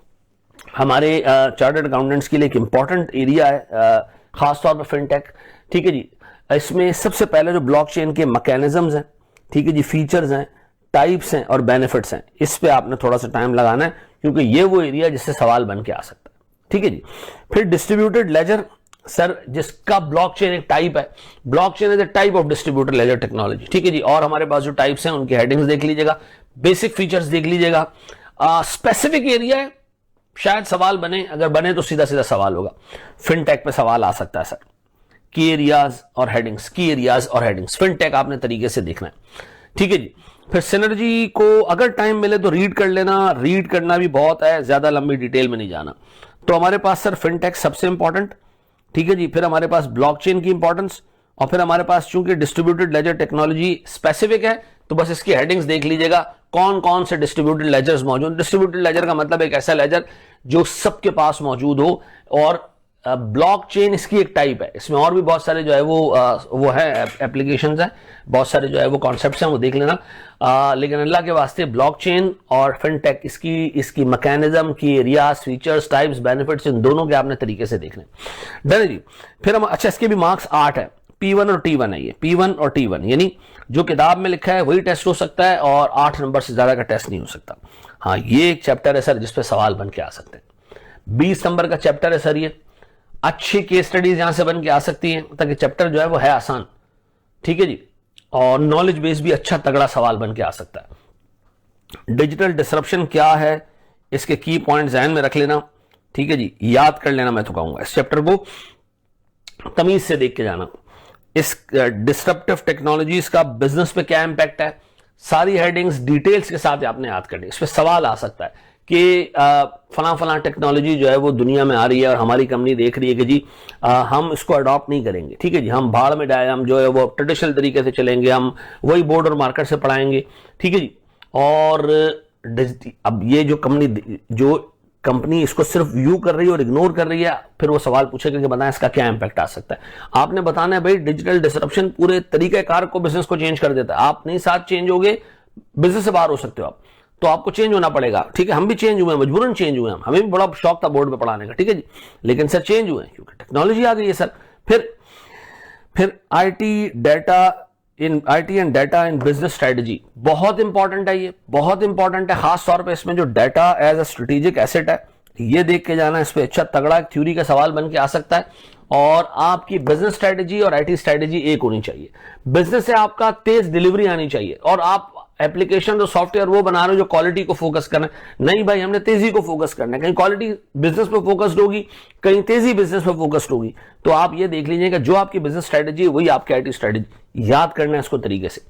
हमारे चार्टर्ड अकाउंटेंट्स के लिए एक इंपॉर्टेंट एरिया है, खासतौर पर फिनटेक, ठीक है जी। इसमें सबसे पहले जो ब्लॉकचेन के मैकेनिज्म्स हैं, ठीक है जी, फीचर्स हैं, टाइप्स हैं और बेनिफिट्स हैं, इस पे आपने थोड़ा सा टाइम लगाना है क्योंकि ये वो एरिया जिससे सवाल बन के आ सकता है, ठीक है जी। फिर डिस्ट्रीब्यूटेड लेजर सर, जिसका ब्लॉकचेन एक टाइप है, blockchain is a type of distributed laser technology, ठीक है जी। और हमारे पास जो टाइप्स हैं उनकी हेडिंग्स देख लीजिएगा, बेसिक फीचर्स देख लीजिएगा। स्पेसिफिक एरिया है, शायद सवाल बने, अगर बने तो सीधा सीधा सवाल होगा, फिनटेक पे सवाल आ सकता है सर। की एरियाज और हेडिंग्स, की एरियाज और हेडिंग्स, फिनटेक आपने तरीके से देखना है, ठीक है जी। फिर सिनर्जी को अगर टाइम मिले तो रीड कर लेना, रीड करना भी बहुत है, ज्यादा लंबी डिटेल में नहीं जाना। तो हमारे पास सर फिनटेक सबसे इंपॉर्टेंट, ठीक है जी। फिर हमारे पास ब्लॉकचेन की इंपॉर्टेंस, और फिर हमारे पास चूंकि डिस्ट्रीब्यूटेड लेजर टेक्नोलॉजी स्पेसिफिक है तो बस इसकी हेडिंग्स देख लीजिएगा, कौन कौन से डिस्ट्रीब्यूटेड लेजर्स मौजूद। डिस्ट्रीब्यूटेड लेजर का मतलब एक ऐसा लेजर जो सबके पास मौजूद हो, और ब्लॉकचेन इसकी एक टाइप है। इसमें और भी बहुत सारे जो है वो है एप्लीकेशंस हैं, बहुत सारे जो है वो कॉन्सेप्ट्स हैं, वो देख लेना। लेकिन अल्लाह के वास्ते ब्लॉकचेन और फिनटेक, इसकी मैकेनिज्म की एरियाज, फीचर्स, टाइप्स, बेनिफिट्स, इन दोनों के आपने तरीके से देखने। डन है जी। फिर हम अच्छा, इसके भी मार्क्स 8 है, P1 और T1 है ये, P1 और T1, यानी जो किताब में लिखा है वही टेस्ट हो सकता है और 8 नंबर से ज्यादा का टेस्ट नहीं हो सकता। हाँ, ये एक चैप्टर है सर जिसपे सवाल बन के आ सकते हैं। 20 नंबर का चैप्टर है सर ये। अच्छी केस स्टडीज यहां से बन के आ सकती हैं, ताकि चैप्टर जो है वो है आसान, ठीक है जी। और नॉलेज बेस भी अच्छा तगड़ा सवाल बन के आ सकता है। डिजिटल डिसरप्शन क्या है, इसके की पॉइंट ध्यान में रख लेना, ठीक है जी, याद कर लेना। मैं तो कहूंगा इस चैप्टर को तमीज से देख के जाना। इस डिस्ट्रप्टिव टेक्नोलॉजीज का बिजनेस पे क्या इंपैक्ट है, सारी हेडिंग्स डिटेल्स के साथ आपने याद करनी। इस पे सवाल आ सकता है कि फला टेक्नोलॉजी जो है वो दुनिया में आ रही है और हमारी कंपनी देख रही है कि जी हम इसको अडॉप्ट नहीं करेंगे, ठीक है जी, हम भाड़ में डाले, हम जो है वो ट्रेडिशनल तरीके से चलेंगे, हम वही बोर्ड और मार्केट से पढ़ाएंगे, ठीक है जी। और अब ये जो कंपनी इसको सिर्फ व्यू कर रही है और इग्नोर कर रही है, फिर वो सवाल पूछेगा कि बताएं इसका क्या इंपैक्ट आ सकता है। आपने बताना है भाई, डिजिटल डिसरप्शन पूरे तरीकेकार को, बिजनेस को चेंज कर देता है। आप नहीं साथ चेंज होगे, बिजनेस से बाहर हो सकते हो आप, तो आपको चेंज होना पड़ेगा, ठीक है। हम भी चेंज हुए, मजबूरन चेंज हुए, हमें भी बड़ा शौक था बोर्ड पे पढ़ाने का, ठीक है जी, लेकिन सर चेंज हुए क्योंकि टेक्नोलॉजी आ गई है सर। फिर IT and data in business strategy बहुत इंपॉर्टेंट है, ये बहुत इंपॉर्टेंट है। खास तौर पे इसमें जो data as a strategic asset है, ये देख के जाना। इस पे अच्छा तगड़ा थ्योरी का सवाल बन के आ सकता है। और आपकी बिजनेस स्ट्रेटजी और आईटी स्ट्रेटजी एक होनी चाहिए। बिजनेस से आपका तेज डिलीवरी आनी चाहिए, और आप एप्लीकेशन जो सॉफ्टवेयर वो बना रहे हो जो क्वालिटी को फोकस करना है, नहीं भाई हमने तेजी को फोकस करना है। कहीं क्वालिटी बिजनेस पे फोकस्ड होगी, कहीं तेजी बिजनेस पे फोकस्ड होगी। तो आप ये देख लीजिएगा जो आपकी बिजनेस स्ट्रेटजी है वही आपकी आईटी स्ट्रेटजी, याद करना है इसको तरीके से।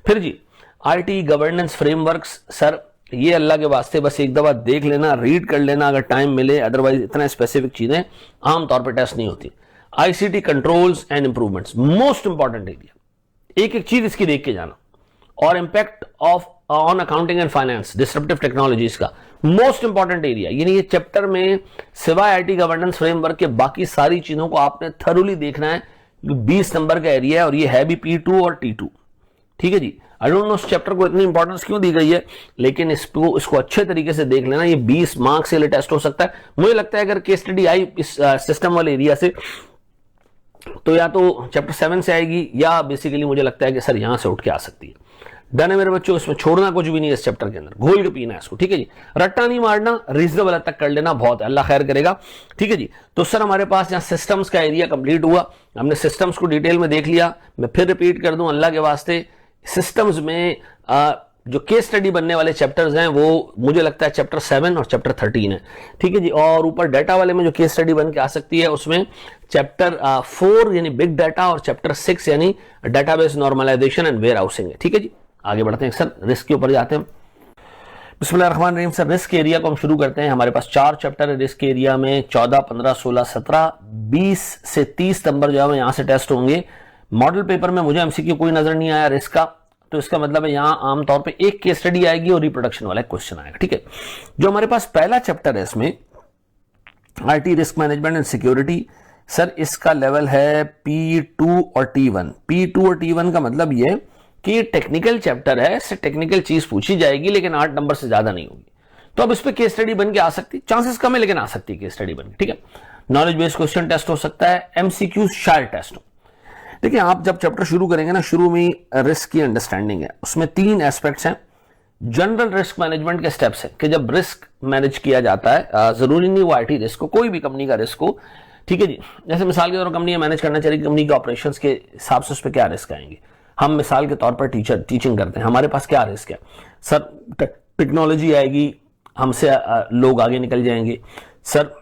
फिर जी आईटी गवर्नेंस फ्रेमवर्क्स, सर ये अल्लाह के वास्ते बस एक दफा देख लेना, रीड कर लेना अगर टाइम मिले, अदरवाइज इतना स्पेसिफिक चीजें आमतौर पर टेस्ट नहीं होती। ICT controls and improvements most important area, एक एक चीज इसकी देख के जाना। और impact on accounting and finance, disruptive technologies का मोस्ट इंपॉर्टेंट एरिया, यानी ये चैप्टर में सिवाय आईटी गवर्नेंस फ्रेमवर्क के बाकी सारी चीजों को आपने थरोली देखना है। 20 नंबर का एरिया है और ये है भी P2 और T2, ठीक है जी। आई डोंट नो इस चैप्टर को इतनी इंपॉर्टेंस क्यों दी गई है, लेकिन इसको अच्छे तरीके से देख लेना। ये 20 मार्क्स के लिए टेस्ट हो सकता है। मुझे लगता है अगर केस स्टडी आई इस सिस्टम वाले एरिया से, तो या तो चैप्टर 7 से आएगी, या बेसिकली मुझे लगता है कि सर यहां से उठ के आ सकती है। डन है मेरे बच्चों, इसमें छोड़ना कुछ भी नहीं है इस चैप्टर के अंदर, घोल के पीना है इसको, ठीक है जी। रट्टा नहीं मारना, रीजनेबल हद तक कर लेना, बहुत अल्लाह खैर करेगा, ठीक है जी। तो सर हमारे पास यहाँ सिस्टम्स का एरिया कंप्लीट हुआ, हमने सिस्टम्स को डिटेल में देख लिया। मैं फिर रिपीट कर दूं अल्लाह के वास्ते, सिस्टम्स में जो केस स्टडी बनने वाले चैप्टर्स हैं वो मुझे लगता है चैप्टर 7 और चैप्टर 13 है, ठीक है जी। और ऊपर डाटा वाले में जो केस स्टडी बन के आ सकती है उसमें चैप्टर 4 यानी बिग डाटा और चैप्टर 6 यानी database normalization and warehousing है, ठीक है जी। आगे बढ़ते हैं सर, रिस्क के ऊपर जाते हैं। बिस्मिल्लाहिर्रहमानिर्रहीम। सर रिस्क एरिया को हम शुरू करते हैं। हमारे पास 4 चैप्टर है रिस्क एरिया में, 14, 15, 16, 17, 20 से 30 नंबर जो है यहां से टेस्ट होंगे। मॉडल पेपर में मुझे एमसीक्यू कोई नजर नहीं आया रिस्क का, तो इसका मतलब है यहां आमतौर पे एक केस स्टडी आएगी और रिप्रोडक्शन वाला क्वेश्चन आएगा, ठीक है। जो हमारे पास पहला चैप्टर है इसमें IT risk management and security, sir इसका लेवल है P2 और T1। P2 और T1 का मतलब ये कि ये टेक्निकल चैप्टर है, इससे टेक्निकल चीज पूछी जाएगी लेकिन 8 नंबर से ज्यादा नहीं होगी। तो अब इस पे केस स्टडी बन के आ सकती, चांसेस कम है लेकिन आ सकती है केस स्टडी बन के, ठीक है। नॉलेज बेस्ड क्वेश्चन टेस्ट हो सकता है, एमसीक्यू शायद टेस्ट हो। देखिए आप जब चैप्टर शुरू करेंगे ना, शुरू में रिस्क की अंडरस्टैंडिंग है, उसमें 3 एस्पेक्ट्स हैं। जनरल रिस्क मैनेजमेंट के स्टेप्स हैं कि जब रिस्क मैनेज किया जाता है, जरूरी नहीं वो आईटी रिस्क हो, कोई भी कंपनी का रिस्क हो, ठीक है जी। जैसे मिसाल के तौर पर कंपनी मैनेज करना चाहिए, कंपनी के ऑपरेशंस के हिसाब से उस पर क्या रिस्क आएंगे। हम मिसाल के तौर पर टीचिंग करते हैं, हमारे पास क्या रिस्क है सर, टेक्नोलॉजी आएगी, हमसे लोग आगे निकल जाएंगे, सर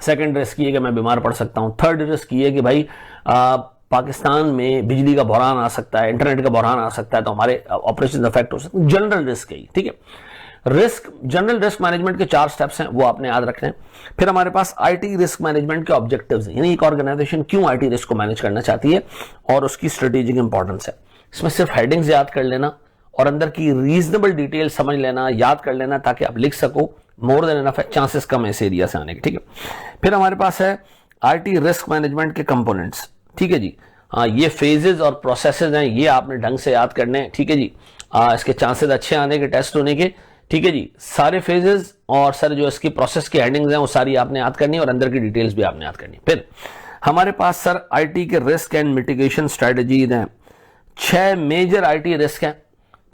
सेकंड रिस्क ये कि मैं बीमार पड़ सकता हूं। थर्ड रिस्क ये कि भाई पाकिस्तान में बिजली का बहरान आ सकता है, इंटरनेट का बहरान आ सकता है, तो हमारे ऑपरेशन अफेक्ट हो सकते हैं। जनरल रिस्क है, ठीक है। रिस्क, जनरल रिस्क मैनेजमेंट के 4 स्टेप्स हैं, वो आपने याद रखने हैं। फिर हमारे पास आईटी रिस्क मैनेजमेंट के ऑब्जेक्टिव्स हैं, यानी एक ऑर्गेनाइजेशन क्यों आईटी रिस्क को मैनेज करना चाहती है और उसकी स्ट्रेटेजिक इंपॉर्टेंस है। इसमें सिर्फ हेडिंग्स याद कर लेना और अंदर की रीजनेबल डिटेल समझ लेना, याद कर लेना, ताकि आप लिख सको, मोर देन एनफ है, चांसेस कम है इस एरिया से आने के, ठीक है। फिर हमारे पास है आईटी रिस्क मैनेजमेंट के कंपोनेंट्स, ठीक है जी। हाँ, ये फेजेस और प्रोसेसेस हैं, ये आपने ढंग से याद करने हैं, ठीक है जी। इसके चांसेस अच्छे आने के, टेस्ट होने के, ठीक है जी। सारे फेजेस और सर जो इसकी प्रोसेस की हेडिंग्स हैं वो सारी आपने याद करनी है और अंदर की डिटेल्स भी आपने याद करनी है। फिर हमारे पास सर आईटी के रिस्क एंड मिटिगेशन स्ट्रेटजीज हैं। 6 मेजर आईटी रिस्क हैं,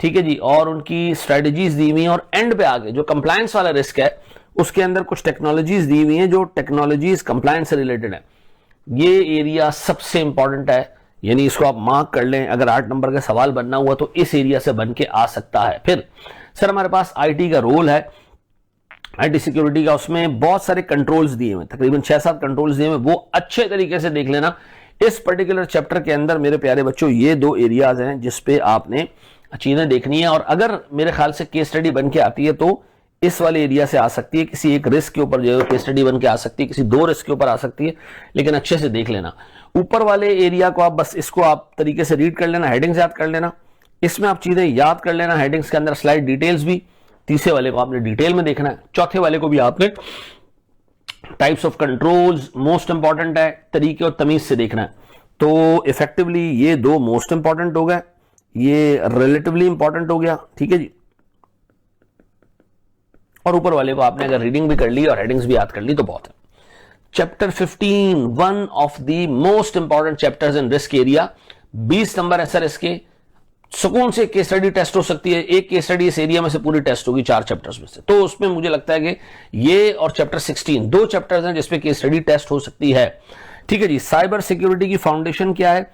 ठीक है जी, और उनकी स्ट्रेटजीज दी हुई हैं। और एंड पे आगे जो कंप्लायंस वाला रिस्क है उसके अंदर कुछ टेक्नोलॉजीज दी हुई हैं जो टेक्नोलॉजीज कंप्लायंस से रिलेटेड है। ये एरिया सबसे इंपॉर्टेंट है, यानी इसको आप मार्क कर लें। अगर 8 नंबर का सवाल बनना हुआ तो इस एरिया से बन के आ सकता है। फिर सर हमारे पास आईटी का रोल है, आईटी सिक्योरिटी का, उसमें बहुत सारे कंट्रोल्स दिए हुए, तकरीबन 6-7 कंट्रोल्स दिए हुए, वो अच्छे तरीके से देख लेना। इस पर्टिकुलर चैप्टर के अंदर मेरे प्यारे बच्चों ये 2 एरियाज हैं जिसपे आपने चीजें देखनी है। और अगर मेरे ख्याल से केस स्टडी बन के आती है तो इस वाले एरिया से आ सकती है, किसी एक रिस्क के ऊपर जो है केस स्टडी बन के आ सकती है, किसी 2 रिस्क के ऊपर आ सकती है, लेकिन अच्छे से देख लेना। ऊपर वाले एरिया को आप बस इसको आप तरीके से रीड कर लेना, हेडिंग्स याद कर लेना, इसमें आप चीजें याद कर लेना, हेडिंग्स के अंदर स्लाइड डिटेल्स भी। तीसरे वाले को आपने डिटेल में देखना है, चौथे वाले को भी आपने types of controls, most important है, तरीके और तमीज से देखना है। तो इफेक्टिवली ये 2 मोस्ट इंपॉर्टेंट हो गए, ये रिलेटिवली इंपॉर्टेंट हो गया, ठीक है जी। और ऊपर वाले को आपने अगर रीडिंग भी कर ली और हेडिंग्स भी याद कर ली तो बहुत है। Chapter 15, one of the most important chapters in risk area. 20 number है सर इसके। सुकून से केस स्टडी टेस्ट हो सकती है, एक केस स्टडी इस एरिया में से पूरी टेस्ट होगी 4 चैप्टर्स में से। तो उसमें मुझे लगता है कि ये और चैप्टर 16 2 चैप्टर्स हैं जिसपे केस स्टडी टेस्ट हो सकती है, ठीक है जी। साइबर सिक्योरिटी की फाउंडेशन क्या है?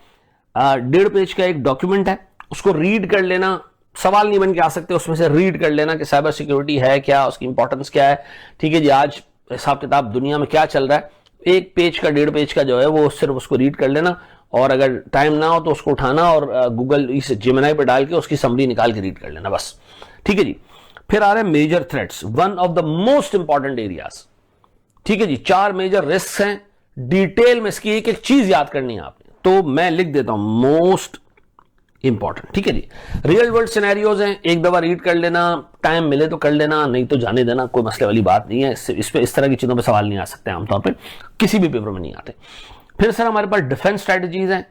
1.5 पेज का एक डॉक्यूमेंट है, उसको रीड कर लेना, सवाल नहीं बन के आ सकते, उसमें से रीड कर लेना कि साइबर सिक्योरिटी है क्या, उसकी इंपॉर्टेंस क्या है, ठीक है जी। आज हिसाब किताब दुनिया में क्या चल रहा है, 1 पेज का 1.5 पेज का जो है वो सिर्फ उसको रीड कर लेना, और अगर टाइम ना हो तो उसको उठाना और गूगल इस जेमिनी पे डाल के उसकी समरी निकाल के रीड कर लेना बस, ठीक है जी। फिर आ रहे हैं major threats, one of the most important areas, ठीक है जी। 4 मेजर रिस्क हैं, डिटेल में इसकी एक एक चीज याद करनी है आपने, तो मैं लिख देता हूं मोस्ट इंपॉर्टेंट, ठीक है जी। रियल वर्ल्ड सिनेरियोज हैं, एक दफा रीड कर लेना, टाइम मिले तो कर लेना, नहीं तो जाने देना, कोई मसले वाली बात नहीं है। इस पे इस तरह की चीजों पे सवाल नहीं आ सकते, आमतौर पे किसी भी पेपर में नहीं आते। फिर सर हमारे पास डिफेंस स्ट्रेटजीज हैं,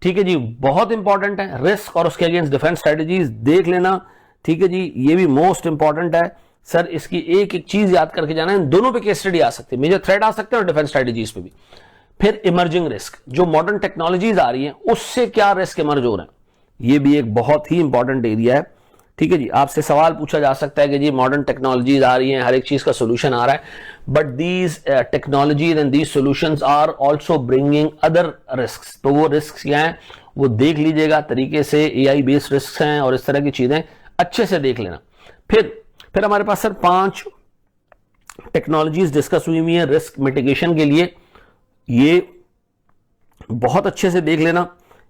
ठीक है जी, बहुत इंपॉर्टेंट है। रिस्क और उसके अगेंस्ट डिफेंस स्ट्रेटजीज देख लेना, ठीक है जी, ये भी मोस्ट इंपॉर्टेंट है सर। इसकी एक एक चीज याद करके जाना है, दोनों पे केस स्टडी आ सकती है, मेजर थ्रेट आ सकते हैं और डिफेंस स्ट्रेटजीज पे भी। फिर इमर्जिंग रिस्क, जो मॉडर्न टेक्नोलॉजीज आ रही हैं उससे क्या रिस्क इमर्ज हो रहे हैं, ये भी एक बहुत ही इंपॉर्टेंट एरिया है, ठीक है जी। आपसे सवाल पूछा जा सकता है कि जी मॉडर्न टेक्नोलॉजीज आ रही हैं, हर एक चीज का सोल्यूशन आ रहा है, but these technologies and these solutions are also bringing other risks. तो वो रिस्क क्या हैं वो देख लीजिएगा तरीके से, एआई बेस्ड रिस्क हैं और इस तरह की चीजें अच्छे से देख लेना। फिर हमारे पास सर 5 टेक्नोलॉजीज डिस्कस हुई हुई है रिस्क मिटिगेशन के लिए, ये बहुत अच्छे से देख लेना,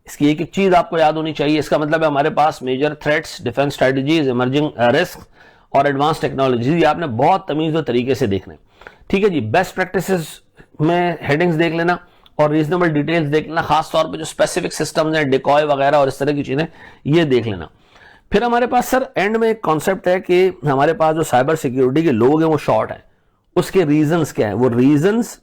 इसकी एक एक चीज आपको याद होनी चाहिए। इसका मतलब है हमारे पास major threats, defence strategies, emerging risk और एडवांस टेक्नोलॉजीज, ये आपने बहुत तमीज और तरीके से देखना है, ठीक है जी। बेस्ट प्रैक्टिसेस में हेडिंग्स देख लेना और रीजनेबल डिटेल्स देख लेना, खासतौर पर जो स्पेसिफिक सिस्टम्स हैं, डिकॉय वगैरह और इस तरह की चीजें, ये देख लेना। फिर हमारे पास सर एंड में एक कॉन्सेप्ट है कि हमारे पास जो साइबर सिक्योरिटी के लोग हैं वो शॉर्ट हैं, उसके रीजंस क्या है, वो रीजंस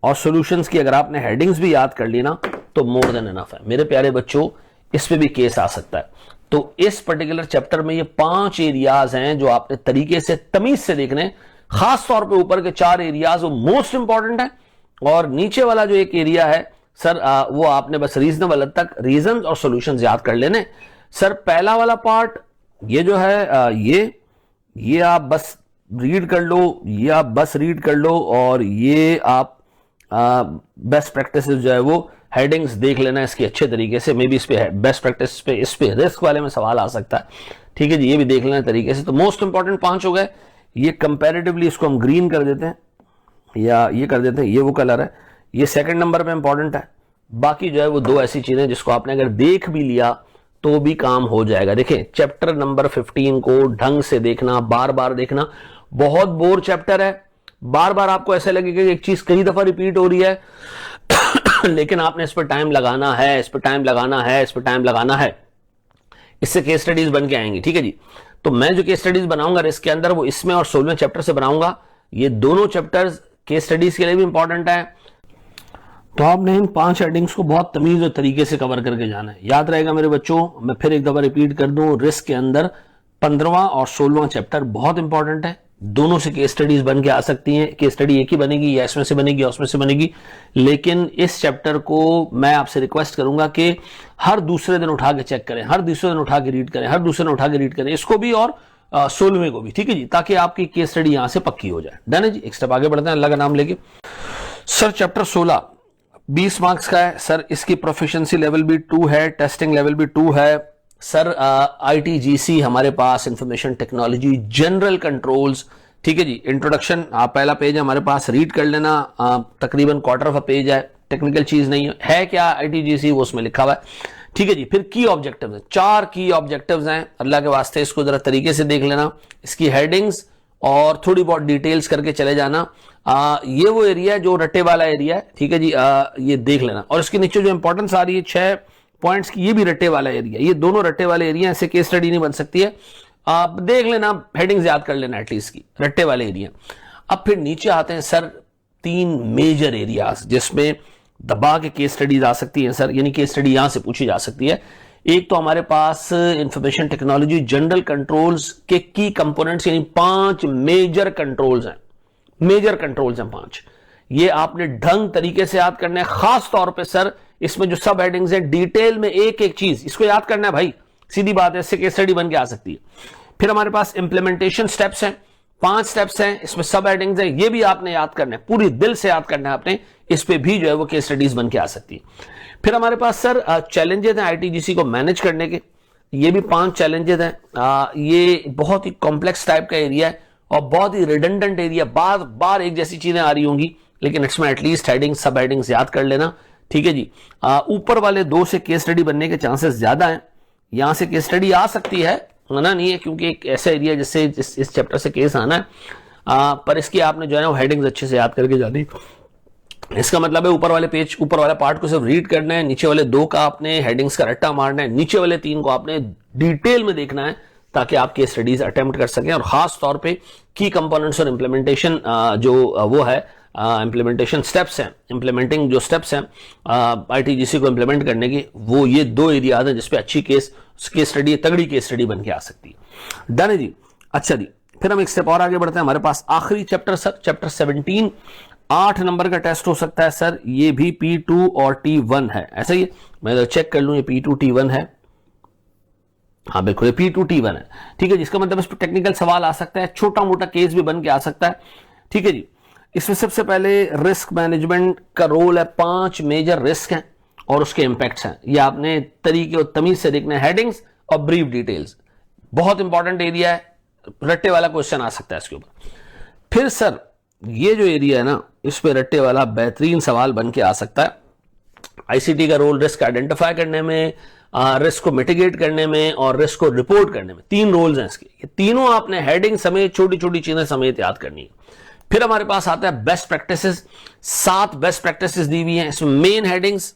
और सॉल्यूशंस की अगर आपने हेडिंग्स भी याद कर ली ना तो मोर देन इनफ है मेरे प्यारे बच्चों, इस पे भी केस आ सकता है। तो इस पर्टिकुलर चैप्टर में ये 5 एरियाज हैं जो आपने तरीके से तमीज से देखने, खास तौर पे ऊपर के 4 एरियाज वो मोस्ट इंपॉर्टेंट है, और नीचे वाला जो एक एरिया है सर वो आपने बस रीजनेबल हद तक रीजंस और सॉल्यूशंस याद कर लेने। सर पहला वाला पार्ट ये जो है ये आप बस रीड कर लो, ये आप बस रीड कर लो, और ये आप बेस्ट प्रैक्टिसेस जो है वो हेडिंग्स देख लेना इसकी अच्छे तरीके से। मे बी इस पे बेस्ट प्रैक्टिस पे, इस पे रिस्क वाले में सवाल आ सकता है, ठीक है जी, ये भी देख लेना तरीके से। तो मोस्ट इंपॉर्टेंट 5 हो गए, ये कंपैरेटिवली इसको हम ग्रीन कर देते हैं, या ये कर देते हैं, ये वो कलर है, ये सेकंड नंबर पे इंपॉर्टेंट है। बाकी जो है वो दो ऐसी चीजें जिसको आपने अगर देख भी लिया तो भी काम हो जाएगा। देखें चैप्टर नंबर 15 को ढंग से देखना, बार बार देखना, बहुत बोर चैप्टर है, बार बार आपको ऐसा लगेगा कि एक चीज कई दफा रिपीट हो रही है लेकिन आपने इस पर टाइम लगाना है, इस पर टाइम लगाना है, इस पर टाइम लगाना है, इससे केस स्टडीज बन के आएंगी। ठीक है जी, तो मैं जो केस स्टडीज बनाऊंगा इसके अंदर वो इसमें और 16वें चैप्टर से बनाऊंगा। ये दोनों चैप्टर्स केस स्टडीज के लिए भी इंपॉर्टेंट है। तो आपने इन 5 हेडिंग्स को बहुत तमीज और तरीके से कवर करके जाना है। याद रहेगा मेरे बच्चों, मैं फिर एक दफा रिपीट कर दूं, रिस्क के अंदर 15वां और 16वां चैप्टर बहुत इंपॉर्टेंट है। दोनों से केस स्टडीज बन के आ सकती हैं। केस स्टडी एक ही बनेगी, या इसमें से बनेगी या उसमें से बनेगी, लेकिन इस चैप्टर को मैं आपसे रिक्वेस्ट करूंगा कि हर दूसरे दिन उठा के चेक करें, हर दूसरे दिन उठा के रीड करें, हर दूसरे दिन उठा के रीड करें, इसको भी और 16वें को भी। ठीक है जी, ताकि आपकी केस स्टडी यहां से पक्की हो जाए। डन है जी, एक स्टेप आगे बढ़ते हैं अल्लाह का नाम लेके। सर चैप्टर 16 20 मार्क्स का है सर, इसकी प्रोफिशिएंसी लेवल भी 2 है, टेस्टिंग लेवल भी 2 है सर। ITGC हमारे पास, इंफॉर्मेशन टेक्नोलॉजी जनरल कंट्रोल्स। ठीक है जी, इंट्रोडक्शन पहला पेज है हमारे पास, रीड कर लेना, तकरीबन क्वार्टर ऑफ अ पेज है, टेक्निकल चीज नहीं है क्या ITGC वो उसमें लिखा हुआ है। ठीक है जी, फिर की ऑब्जेक्टिव्स हैं, 4 की ऑब्जेक्टिव्स हैं, अल्लाह के वास्ते इसको जरा तरीके से देख लेना, इसकी हेडिंग्स और थोड़ी बहुत डिटेल्स करके चले जाना। ये वो एरिया है जो रट्टे वाला एरिया है। ठीक है जी, ये देख लेना, और इसके नीचे जो इंपॉर्टेंस आ रही है 6 पॉइंट्स की, ये भी रट्टे वाला एरिया, ये दोनों रट्टे वाले एरिया, ऐसे केस स्टडी नहीं बन सकती है। आप देख लेना, हेडिंग्स याद कर लेना एटलीस्ट की, रट्टे वाले एरिया। अब फिर नीचे आते हैं सर 3 मेजर एरियाज जिसमें दबा के केस स्टडीज आ सकती है सर, यानी केस स्टडी यहां से पूछी जा सकती है। एक तो हमारे पास इंफॉर्मेशन टेक्नोलॉजी जनरल कंट्रोल्स के की कंपोनेंट्स, यानी 5 मेजर कंट्रोल्स हैं, मेजर कंट्रोल्स हैं 5। ये आपने ढंग तरीके से याद करना है। खास तौर पे सर इसमें जो सब हेडिंग्स हैं, डिटेल में एक एक चीज इसको याद करना है भाई, सीधी बात है, इससे केस स्टडी बन के आ सकती है। फिर हमारे पास इंप्लीमेंटेशन स्टेप्स हैं, 5 स्टेप्स हैं, इसमें सब हेडिंग्स हैं, ये भी आपने याद करना है, पूरी दिल से याद करना है आपने, इस पे भी जो है वो केस स्टडीज बन के आ सकती है। फिर हमारे पास सर चैलेंजेस हैं ITGC को मैनेज करने के, ये भी 5 चैलेंजेस हैं। ये बहुत ही कॉम्प्लेक्स टाइप का एरिया है और बहुत ही रिडंडेंट एरिया, बार बार एक जैसी चीजें आ रही होंगी, लेकिन इसमें एटलीस्ट हेडिंग सब हेडिंग्स याद कर लेना। ठीक है जी, ऊपर वाले 2 से केस स्टडी बनने के चांसेस ज्यादा हैं, यहां से केस स्टडी आ सकती है, मना नहीं है, क्योंकि एक ऐसा एरिया जिससे इस चैप्टर से केस आना है। पर इसकी आपने जो है ना वो हेडिंग्स अच्छे से याद करके जानी। इसका मतलब है ऊपर वाले पेज, ऊपर वाला पार्ट को सिर्फ रीड करना है, नीचे वाले 2 का आपने हेडिंग्स का रट्टा मारना है, नीचे वाले 3 को आपने डिटेल में देखना है ताकि आप केस स्टडीज अटेम्प्ट कर सकें। और खास तौर पे की कंपोनेंट्स और इंप्लीमेंटेशन जो वो है, इंप्लीमेंटेशन स्टेप्स हैं, इंप्लीमेंटिंग जो स्टेप्स हैं ITGC को इंप्लीमेंट करने की, वो ये 2 एरियाज हैं जिसपे अच्छी केस स्टडी, तगड़ी केस स्टडी बन के आ सकती है। डन है जी। अच्छा जी, फिर हम एक स्टेप और आगे बढ़ते हैं। हमारे पास आखिरी चैप्टर सर, चैप्टर 17 8 नंबर का टेस्ट हो सकता है सर, ये भी P2 और T1 है, ऐसा ही मैं चेक कर लूं, ये P2 T1 है, हाँ बिल्कुल ये P2 T1 है। ठीक है, जिसका मतलब इस पर टेक्निकल सवाल आ सकता है, छोटा मोटा केस भी बन के आ सकता है। ठीक है जी, इसमें सबसे पहले रिस्क मैनेजमेंट का रोल है, 5 मेजर रिस्क हैं और उसके इंपैक्ट्स हैं, ये आपने तरीके और तमीज से देखना है, हेडिंग्स और ब्रीफ डिटेल्स, बहुत इंपॉर्टेंट एरिया है, रट्टे वाला क्वेश्चन आ सकता है इसके ऊपर। फिर सर ये जो एरिया है ना, इस पे रट्टे वाला बेहतरीन सवाल बन के आ सकता है। ICT का रोल रिस्क आइडेंटिफाई करने में, रिस्क को मिटिगेट करने में और रिस्क को रिपोर्ट करने में, 3 रोल्स हैं इसके, ये तीनों आपने हेडिंग समेत छोटी छोटी चीजें समेत याद करनी है। फिर हमारे पास आता है बेस्ट प्रैक्टिसेस, 7 बेस्ट प्रैक्टिसेस दी हुई हैं, इसमें मेन हेडिंग्स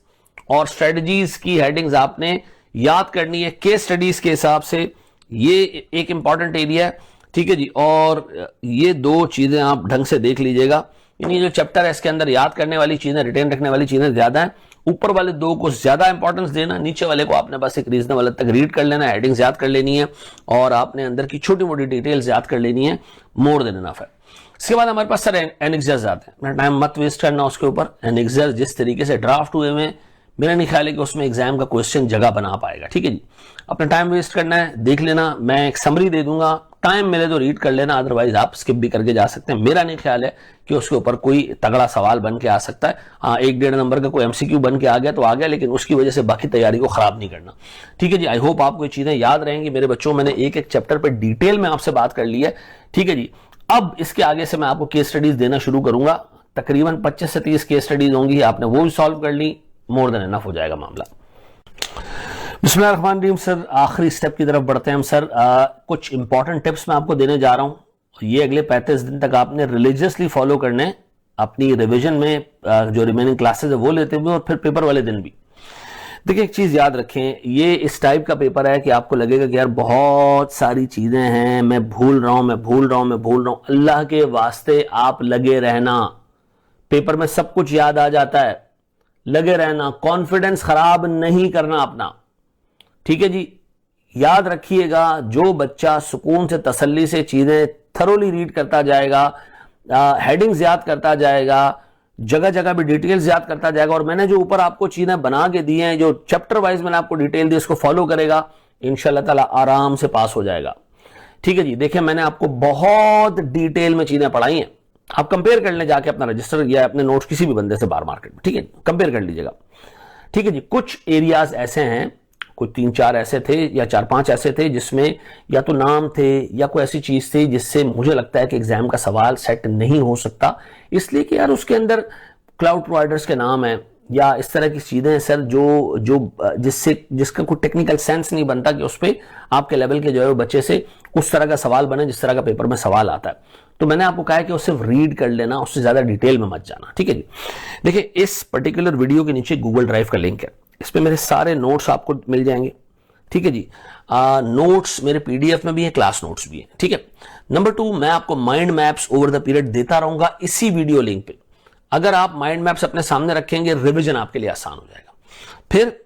और स्ट्रेटजीज की हेडिंग्स आपने याद करनी है केस स्टडीज के हिसाब से, ये एक इंपॉर्टेंट एरिया है। ठीक है जी, और ये 2 चीजें आप ढंग से देख लीजिएगा, यानी जो चैप्टर है इसके अंदर याद करने वाली चीजें, रिटेन रखने वाली चीजें ज्यादा है, ऊपर वाले 2 को ज्यादा इंपॉर्टेंस देना, नीचे वाले को आपने बस एक रीजनेबल तक रीड कर लेना, हेडिंग्स याद कर लेनी है और आपने अंदर की छोटी मोटी डिटेल्स याद कर लेनी है, मोर देन इनफ है। इसके बाद हमारे पास सर एनेक्सर्स आते हैं, मेरा टाइम मत वेस्ट करना उसके ऊपर। एनेक्सर्स जिस तरीके से ड्राफ्ट हुए में, मेरा नहीं ख्याल है कि उसमें एग्जाम का क्वेश्चन जगह बना पाएगा। ठीक है जी, अपना टाइम वेस्ट करना है, देख लेना, मैं एक समरी दे दूंगा, टाइम मिले तो रीड कर लेना, अदरवाइज आप स्किप भी करके जा सकते हैं। मेरा नहीं ख्याल है कि उसके ऊपर कोई तगड़ा सवाल बन के आ सकता है। हाँ, 1-1.5 नंबर का कोई MCQ बन के आ गया तो आ गया, लेकिन उसकी वजह से बाकी तैयारी को खराब नहीं करना। ठीक है जी, आई होप आपको ये चीजें याद रहेंगी मेरे बच्चों। मैंने एक एक चैप्टर पर डिटेल में आपसे बात कर ली है। ठीक है जी, अब इसके आगे से मैं आपको केस स्टडीज देना शुरू करूंगा, तकरीबन 25 से 30 केस स्टडीज होंगी, आपने वो भी सॉल्व कर ली, मोर देन इनफ हो जाएगा मामला। बिस्मिल्लाहिर्रहमानिर्रहीम। सर आखिरी स्टेप की तरफ बढ़ते हैं हम। सर कुछ इंपॉर्टेंट टिप्स मैं आपको देने जा रहा हूं, ये अगले 35 दिन तक आपने रिलीजियसली फॉलो करने, अपनी रिवीजन में जो रिमेनिंग क्लासेस है वो लेते हुए और फिर पेपर वाले दिन भी। देखिए एक चीज याद रखें, ये इस टाइप का पेपर है कि आपको लगेगा कि यार बहुत सारी चीजें हैं, मैं भूल रहा हूं। अल्लाह के वास्ते आप लगे रहना, पेपर में सब कुछ याद आ जाता है, लगे रहना, कॉन्फिडेंस खराब नहीं करना अपना, ठीक है जी। याद रखिएगा, जो बच्चा सुकून से तसल्ली से चीजें थरोली रीड करता जाएगा, हेडिंग्स याद करता जाएगा, जगह जगह भी डिटेल्स याद करता जाएगा, और मैंने जो ऊपर आपको चीजें बना के दी हैं, जो चैप्टर वाइज मैंने आपको डिटेल दी, इसको फॉलो करेगा, इंशाल्लाह ताला आराम से पास हो जाएगा, ठीक है जी। देखिए मैंने आपको बहुत डिटेल में चीजें पढ़ाई हैं, आप कंपेयर कर लें जाके अपना रजिस्टर या अपने नोट्स किसी भी बंदे से बाहर मार्केट में, ठीक है, कंपेयर कर लीजिएगा, ठीक है जी। कुछ एरियाज ऐसे हैं, कुछ 3-4 ऐसे थे या 4-5 ऐसे थे जिसमें या तो नाम थे या कोई ऐसी चीज थी जिससे मुझे लगता है कि एग्जाम का सवाल सेट नहीं हो सकता, इसलिए कि यार उसके अंदर क्लाउड प्रोवाइडर्स के नाम है या इस तरह की चीजें हैं सर जिसका कोई टेक्निकल सेंस नहीं बनता कि उस पर आपके लेवल के जो है बच्चे से उस तरह का सवाल बने जिस तरह का पेपर में सवाल आता है। तो मैंने आपको कहा है कि उसे सिर्फ रीड कर लेना, उससे ज्यादा डिटेल में मत जाना, ठीक है जी। देखिए इस पर्टिकुलर वीडियो के नीचे गूगल ड्राइव का लिंक है, इस पे मेरे सारे नोट्स आपको मिल जाएंगे, ठीक है जी। नोट्स मेरे पीडीएफ में भी है, क्लास नोट्स भी है, ठीक है। नंबर 2, मैं आपको mind maps over the period देता रहूंगा इसी वीडियो लिंक पे। अगर आप माइंड मैप्स अपने सामने रखेंगे, रिवीजन आपके लिए आसान हो जाएगा। फिर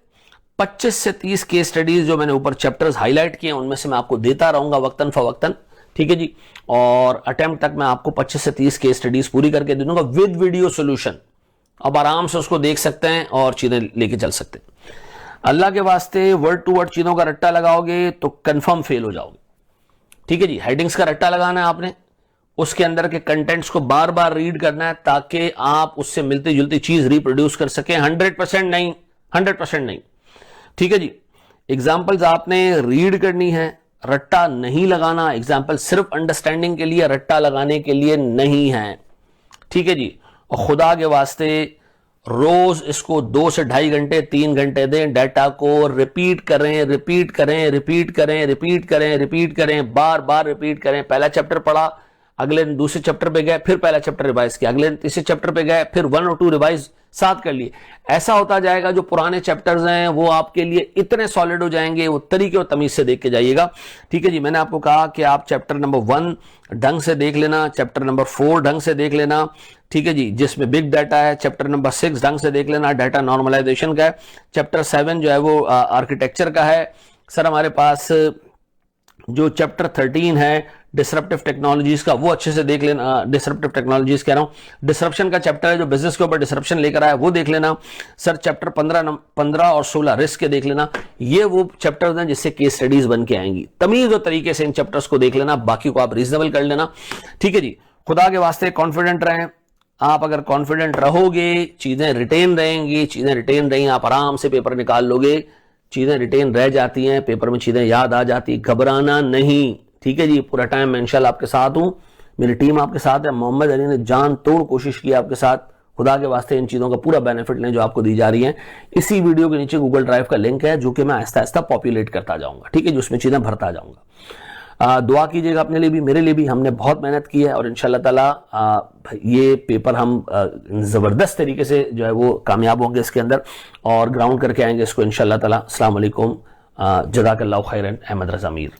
25 से 30 केस स्टडीज जो मैंने ऊपर चैप्टर्स हाईलाइट किए उनमें से मैं आपको देता रहूंगा वक्तन फवक्तन, ठीक है जी। और अटेम्प्ट तक मैं आपको 25 से 30 केस स्टडीज पूरी करके दे दूंगा विद वीडियो सोल्यूशन। अब आराम से उसको देख सकते हैं और चीजें लेके चल सकते हैं। अल्लाह के वास्ते वर्ड टू वर्ड चीजों का रट्टा लगाओगे तो कंफर्म फेल हो जाओगे, ठीक है जी। हेडिंग्स का रट्टा लगाना है आपने, उसके अंदर के कंटेंट्स को बार बार रीड करना है ताकि आप उससे मिलती जुलती चीज रिप्रोड्यूस कर सकें। 100% नहीं, ठीक है जी। एग्जाम्पल्स आपने रीड करनी है, रट्टा नहीं लगाना। एग्जाम्पल सिर्फ अंडरस्टैंडिंग के लिए, रट्टा लगाने के लिए नहीं है, ठीक है जी। और खुदा के वास्ते रोज इसको 2 से 2.5 घंटे 3 घंटे दें, डाटा को रिपीट करें, बार बार रिपीट करें। पहला चैप्टर पढ़ा, अगले दिन दूसरे चैप्टर पे गए, फिर पहला चैप्टर रिवाइज किया, अगले दिन तीसरे चैप्टर पे गए, फिर 1 और 2 रिवाइज साथ कर लिए। ऐसा होता जाएगा जो पुराने चैप्टर्स हैं वो आपके लिए इतने सॉलिड हो जाएंगे, वो तरीके और तमीज से देख के जाइएगा, ठीक है जी। मैंने आपको कहा कि आप चैप्टर नंबर 1 ढंग से देख लेना, चैप्टर नंबर 4 ढंग से देख लेना, ठीक है जी, जिसमें बिग डाटा है। चैप्टर नंबर 6 ढंग से देख लेना, डाटा नॉर्मलाइजेशन का है। चैप्टर 7 जो है वो आर्किटेक्चर का है। सर हमारे पास जो चैप्टर 13 है डिसरप्टिव टेक्नोलॉजीज का, वो अच्छे से देख लेना। डिसरप्टिव टेक्नोलॉजीज कह रहा हूं, डिसरप्शन का चैप्टर है जो बिजनेस के ऊपर डिसरप्शन लेकर आया, वो देख लेना। सर चैप्टर 15 और 16 रिस्क के देख लेना। ये वो चैप्टर्स हैं जिससे केस स्टडीज बन के आएंगी। तमीज और तरीके से इन चैप्टर्स को देख लेना, बाकी को आप रीजनेबल कर लेना, ठीक है जी। खुदा के वास्ते कॉन्फिडेंट रहें। आप अगर कॉन्फिडेंट रहोगे, चीजें रिटेन रहेंगी, आप आराम से पेपर निकाल लोगे। चीजें रिटेन रह जाती हैं, पेपर में चीजें याद आ जाती, घबराना नहीं, ठीक है जी। पूरा टाइम मैं इंशाल्लाह आपके साथ हूं, मेरी टीम आपके साथ है। मोहम्मद अली ने जान तोड़ कोशिश की आपके साथ। खुदा के वास्ते इन चीजों का पूरा बेनिफिट लें जो आपको दी जा रही है। इसी वीडियो के नीचे गूगल ड्राइव का लिंक है जो कि मैं आहिस्ता आहिस्ता पॉपुलेट करता जाऊंगा, ठीक है जी, उसमें चीजें भरता जाऊंगा। दुआ कीजिएगा अपने लिए भी, मेरे लिए भी। हमने बहुत मेहनत की है और इंशाल्लाह ताला ये पेपर हम जबरदस्त तरीके से जो है वो कामयाब होंगे इसके अंदर और ग्राउंड करके आएंगे इसको इंशाल्लाह ताला। अस्सलाम वालेकुम, जज़ाकल्लाहु खैरन। अहमद रज़ा मीर।